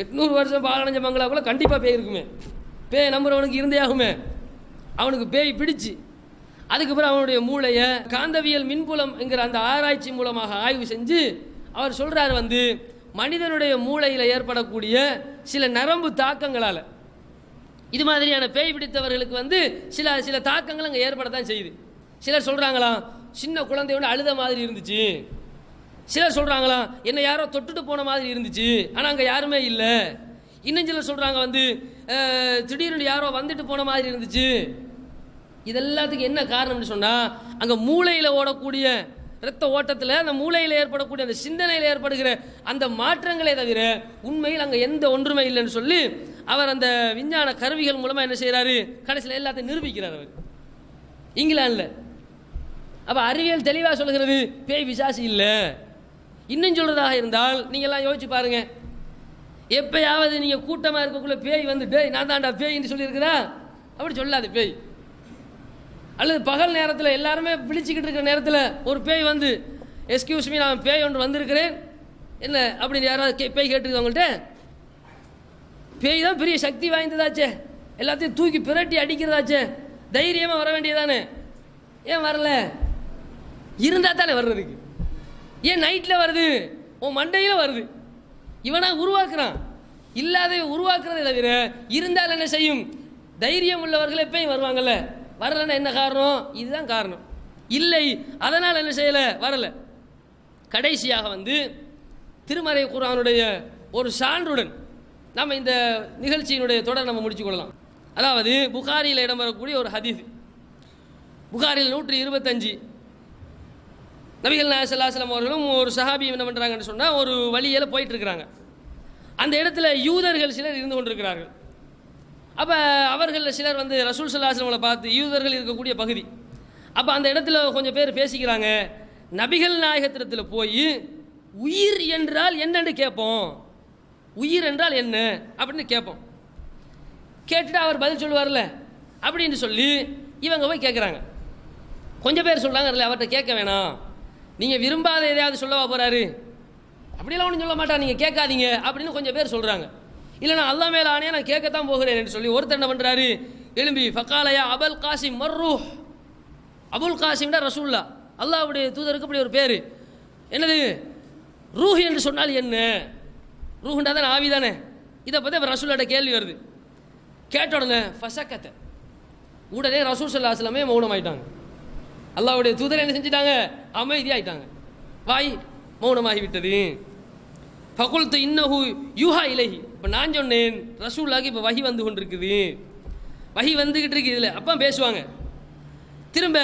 800 வருஷம் பாலடைஞ்ச பங்களாக்குள்ளே கண்டிப்பாக பேய் இருக்குமே, பேய் நம்புறவனுக்கு இருந்தே ஆகுமே. அவனுக்கு பேய் பிடிச்சு அதுக்கப்புறம் அவனுடைய மூளையை காந்தவியல் மின்புலம் என்கிற அந்த ஆராய்ச்சி மூலமாக ஆய்வு செஞ்சு அவர் சொல்கிறார், வந்து மனிதனுடைய மூளையில் ஏற்படக்கூடிய சில நரம்பு தாக்கங்களால் இது மாதிரியான பேய் பிடித்தவர்களுக்கு வந்து சில தாக்கங்கள் அங்கே ஏற்படத்தான் செய்யுது. சிலர் சொல்கிறாங்களாம் சின்ன குழந்தையோட அழுத மாதிரி இருந்துச்சு, சிலர் சொல்கிறாங்களாம் என்னை யாரோ தொட்டுட்டு போன மாதிரி இருந்துச்சு ஆனால் அங்கே யாருமே இல்லை. இன்னும் சிலர் சொல்கிறாங்க வந்து திடீர்னு யாரோ வந்துட்டு போன மாதிரி இருந்துச்சு. இதெல்லாத்துக்கு என்ன காரணம்னு சொன்னால், அங்கே மூளையில் ஓடக்கூடிய இரத்த ஓட்டத்தில் அந்த மூளையில் ஏற்படக்கூடிய அந்த சிந்தனையில் ஏற்படுகிற அந்த மாற்றங்களே தவிர உண்மையில் அங்கே எந்த ஒன்றுமே இல்லைன்னு சொல்லி அவர் அந்த விஞ்ஞான கருவிகள் மூலமாக என்ன செய்கிறாரு, கடைசியில் எல்லாத்தையும் நிரூபிக்கிறார் அவர் இங்கிலாந்தில். அப்போ அறிவியல் தெளிவாக சொல்கிறது பேய் விசாசி இல்லை. இன்னும் சொல்கிறதாக இருந்தால் நீங்கள்லாம் யோசிச்சு பாருங்கள், எப்பயாவது நீங்கள் கூட்டமாக இருக்கக்குள்ள பேய் வந்து டேய் நான் தான்டா பேயின்னு சொல்லியிருக்கிறா? அப்படி சொல்லாது பேய். அல்லது பகல் நேரத்தில் எல்லாருமே விழிச்சிக்கிட்டு இருக்கிற நேரத்தில் ஒரு பேய் வந்து எஸ்கியூஸ் மீ நான் பேய் ஒன்று வந்திருக்கிறேன் என்ன அப்படின்னு யாராவது பேய் கேட்டுருக்கு அவங்கள்ட்ட? பேய் தான் பெரிய சக்தி வாய்ந்ததாச்சே, எல்லாத்தையும் தூக்கி பிரட்டி அடிக்கிறதாச்சே, தைரியமாக வர வேண்டியதானே, ஏன் வரல? இருந்தால் தானே வர்றதுக்கு. ஏன் நைட்டில் வருது, உன் மண்டையில் வருது, இவனாக உருவாக்குறான். இல்லாத உருவாக்குறதை தவிர இருந்தால் என்ன செய்யும்? தைரியம் உள்ளவர்கள் எப்பயும் வருவாங்கல்ல. வரலன்னா என்ன காரணம்? இதுதான் காரணம். இல்லை அதனால் என்ன செய்யலை, வரலை. கடைசியாக வந்து திருமறை குர்ஆனுடைய ஒரு சான்றுடன் நம்ம இந்த நிகழ்ச்சியினுடைய தொடர் நம்ம முடிச்சு கொள்ளலாம். அதாவது புகாரியில் இடம்பெறக்கூடிய ஒரு ஹதீஸ், புகாரில் 125 நபிகள் நாயகம் ஸல்லல்லாஹு அலைஹி வஸல்லம் அவர்களும் ஒரு சஹாபி என்ன பண்ணுறாங்கன்னு சொன்னால் ஒரு வழியில் போயிட்டுருக்கிறாங்க. அந்த இடத்துல யூதர்கள் சிலர் இருந்து கொண்டிருக்கிறார்கள். அப்போ அவர்களில் சிலர் வந்து ரசூல் ஸல்லல்லாஹு அலைஹி வஸல்லம் பார்த்து, யூதர்கள் இருக்கக்கூடிய பகுதி, அப்போ அந்த இடத்துல கொஞ்சம் பேர் பேசிக்கிறாங்க, நபிகள் நாயகத்திடத்தில் போய் உயிர் என்றால் என்னன்னு கேட்போம், உயிர் என்றால் என்ன அப்படின்னு கேட்போம். கேட்டுட்டு அவர் பதில் சொல்லுவார்ல அப்படின்னு சொல்லி இவங்க போய் கேட்குறாங்க. கொஞ்சம் பேர் சொல்கிறாங்க, இல்லை அவர்கிட்ட கேட்க வேணாம், நீங்கள் விரும்பாத எதையாவது சொல்லவா போகிறாரு, அப்படியெல்லாம் ஒன்றும் சொல்ல மாட்டா, நீங்கள் கேட்காதீங்க அப்படின்னு கொஞ்சம் பேர் சொல்கிறாங்க. இல்லைனா அல்லாஹ் மேலே ஆணையா நான் கேட்கத்தான் போகிறேன் என்று சொல்லி ஒருத்தர் என்ன பண்ணுறாரு, எழும்பி ஃபக்காலயா அபுல் காசிம் மர்ரூஹ், அபுல் காசிம்டா ரசூல்லா, அல்லாஹ்வுடைய தூதருக்கு அப்படி ஒரு பேர். என்னது ரூஹ் என்று சொன்னால் என்ன? ரூஹுண்டா தானே, ஆவி தானே. இதை பற்றி இப்போ ரசூலோட கேள்வி வருது. கேட்ட உடனே ஃபசக்கத்த, உடனே ரசூல் ஸல்லல்லாஹு அலைஹி வஸல்லம் மௌனமாயிட்டாங்க. அல்லாஹ்வுடைய தூதர் என்ன செஞ்சிட்டாங்க? அமைதியாயிட்டாங்க. வாய் மௌனமாகிவிட்டது. ஃபகுல்து இன்னஹு யூஹா இலைஹி, இப்போ நான் சொன்னேன் ரசூலுல்லாஹ்க்கு இப்போ வஹி வந்து கொண்டிருக்குது, வஹி வந்துக்கிட்டு இருக்குது. இதில் அப்போ பேசுவாங்க. திரும்ப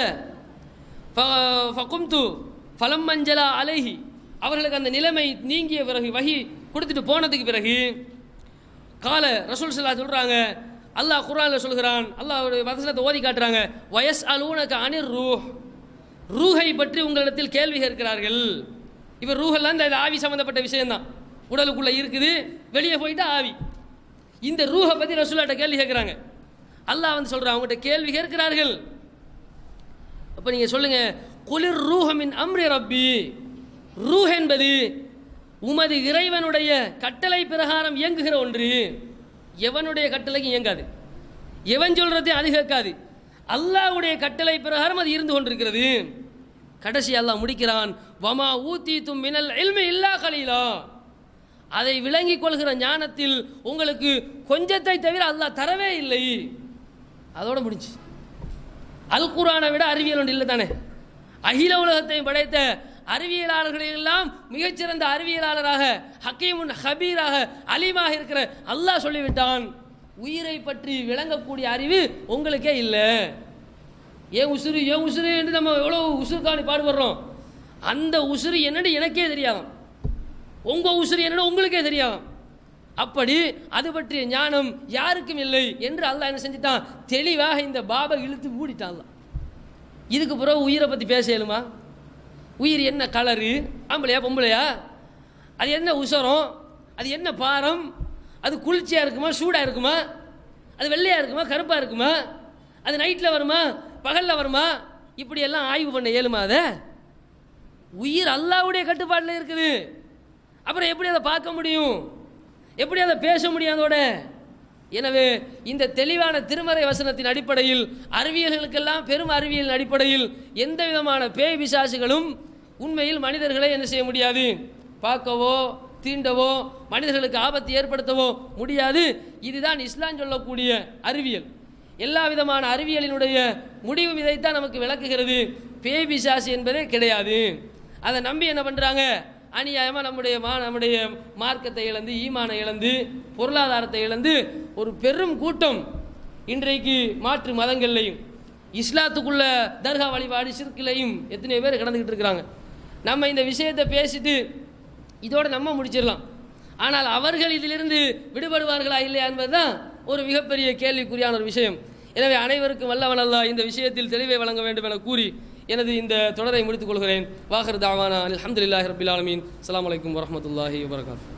ஃபகும்து ஃபலம் மஞ்சலா அலைஹி, அவர்களுக்கு அந்த நிலைமை நீங்கிய பிறகு, வஹி கொடுத்துட்டு போனதுக்கு பிறகு கால ரசூல் ஸல்லல்லாஹு சொல்கிறாங்க, அல்லாஹ் குர்ஆனில் சொல்கிறான், அல்லாஹ்வுடைய வசனத்தை ஓதி காட்டுறாங்க, வயஸ் அலூனக அனிர் ரூஹ், ரூஹை பற்றி உங்களிடத்தில் கேள்வி கேட்கிறார்கள். இப்போ ரூஹெல்லாம் இந்த ஆவி சம்மந்தப்பட்ட விஷயம்தான், உடலுக்குள்ளே இருக்குது, வெளியே போயிட்டா ஆவி. இந்த ரூஹை பற்றி ரசூலுல்லாஹ்ட்ட கேள்வி கேட்குறாங்க. அல்லாஹ் வந்து சொல்கிறான், அவங்ககிட்ட கேள்வி கேட்கிறார்கள். அப்போ நீங்கள் சொல்லுங்கள், குலிர் ரூஹ மின் அம்ரி ரப்பி, ரூஹ் என்பது உமது இறைவனுடைய கட்டளை பிரகாரம் இயங்குகிற ஒன்று. எவனுடைய கட்டளைக்கு இயங்காது, எவன் சொல்றதையும் அது கேட்காது. அல்லாஹ்வுடைய கட்டளை பிரகாரம் அது இருந்து கொண்டிருக்கிறது. கடைசி அல்லாஹ் முடிக்கிறான், வமா ஊதீதும் மினல் இல்மி இல்லா கலீலா, அதை விளங்கிக் கொள்கிற ஞானத்தில் உங்களுக்கு கொஞ்சத்தை தவிர அல்லாஹ் தரவே இல்லை. அதோட முடிஞ்சு. அல் குர்ஆனை விட அறிவியல் ஒன்று இல்லை தானே. அகில உலகத்தையும் படைத்த அறிவியலாளர்களெல்லாம் மிகச்சிறந்த அறிவியலாளராக, ஹக்கீமுன் ஹபீராக, அலீமாக இருக்கிற அல்லாஹ் சொல்லிவிட்டான், உயிரை பற்றி விளங்கக்கூடிய அறிவு உங்களுக்கே இல்லை. ஏன் உசுறு ஏன் உசுறு என்று நம்ம எவ்வளோ உசுருக்காணி பாடுபடுறோம். அந்த உசுறு என்னன்னு எனக்கே தெரியாதாம், உங்கள் உசுறு என்னன்னு உங்களுக்கே தெரியாதாம். அப்படி அது பற்றிய ஞானம் யாருக்கும் இல்லை என்று அல்லாஹ் என்ன செஞ்சிட்டான், தெளிவாக இந்த பாபை இழுத்து மூடிட்டான். இதுக்கு பிறகு உயிரை பற்றி பேச இயலுமா? உயிர் என்ன கலரு, ஆம்பளையா பொம்பளையா, அது என்ன உசரம், அது என்ன பாரம், அது குளிர்ச்சியாக இருக்குமா சூடாக இருக்குமா, அது வெள்ளையாக இருக்குமா கருப்பாக இருக்குமா, அது நைட்டில் வருமா பகலில் வருமா, இப்படியெல்லாம் ஆய்வு பண்ண இயலுமா? அதை உயிர் அல்லாஹ்வுடைய கட்டுப்பாட்டில் இருக்குது. அப்புறம் எப்படி அதை பார்க்க முடியும், எப்படி அதை பேச முடியும் அதோட? எனவே இந்த தெளிவான திருமறை வசனத்தின் அடிப்படையில், அறிவியல்களுக்கெல்லாம் பெரும் அறிவியலின் அடிப்படையில் எந்த விதமான பேய் பிசாசுகளும் உண்மையில் மனிதர்களை என்ன செய்ய முடியாது, பார்க்கவோ தீண்டவோ மனிதர்களுக்கு ஆபத்து ஏற்படுத்தவோ முடியாது. இதுதான் இஸ்லாம் சொல்லக்கூடிய அறிவியல். எல்லா விதமான அறிவியலினுடைய முடிவு இதைத்தான் நமக்கு விளக்குகிறது. பேய் பிசாசு என்பதே கிடையாது. அதை நம்பி என்ன பண்ணுறாங்க, அநியாயமாக நம்முடைய மார்க்கத்தை இழந்து, ஈமானை இழந்து, பொருளாதாரத்தை இழந்து ஒரு பெரும் கூட்டம் இன்றைக்கு மாற்று மதங்கள்லையும் இஸ்லாத்துக்குள்ள தர்கா வழிபாடு சிற்கிலையும் எத்தனை பேர் கடந்துக்கிட்டு இருக்கிறாங்க. நம்ம இந்த விஷயத்தை பேசிட்டு இதோடு நம்ம முடிச்சிடலாம். ஆனால் அவர்கள் இதிலிருந்து விடுபடுவார்களா இல்லையா என்பதுதான் ஒரு மிகப்பெரிய கேள்விக்குறியான ஒரு விஷயம். எனவே அனைவருக்கும் வல்லவன் அல்லாஹ் இந்த விஷயத்தில் தெளிவை வழங்க வேண்டும் என கூறி எனது இந்த தொடரை முடித்துக் கொள்கிறேன். வாஹிர் தாவானா அல்ஹம்துலில்லாஹி ரப்பில் ஆலமீன். அஸ்ஸலாமு அலைக்கும் வரஹ்மத்துல்லாஹி வபரகாத்துஹு.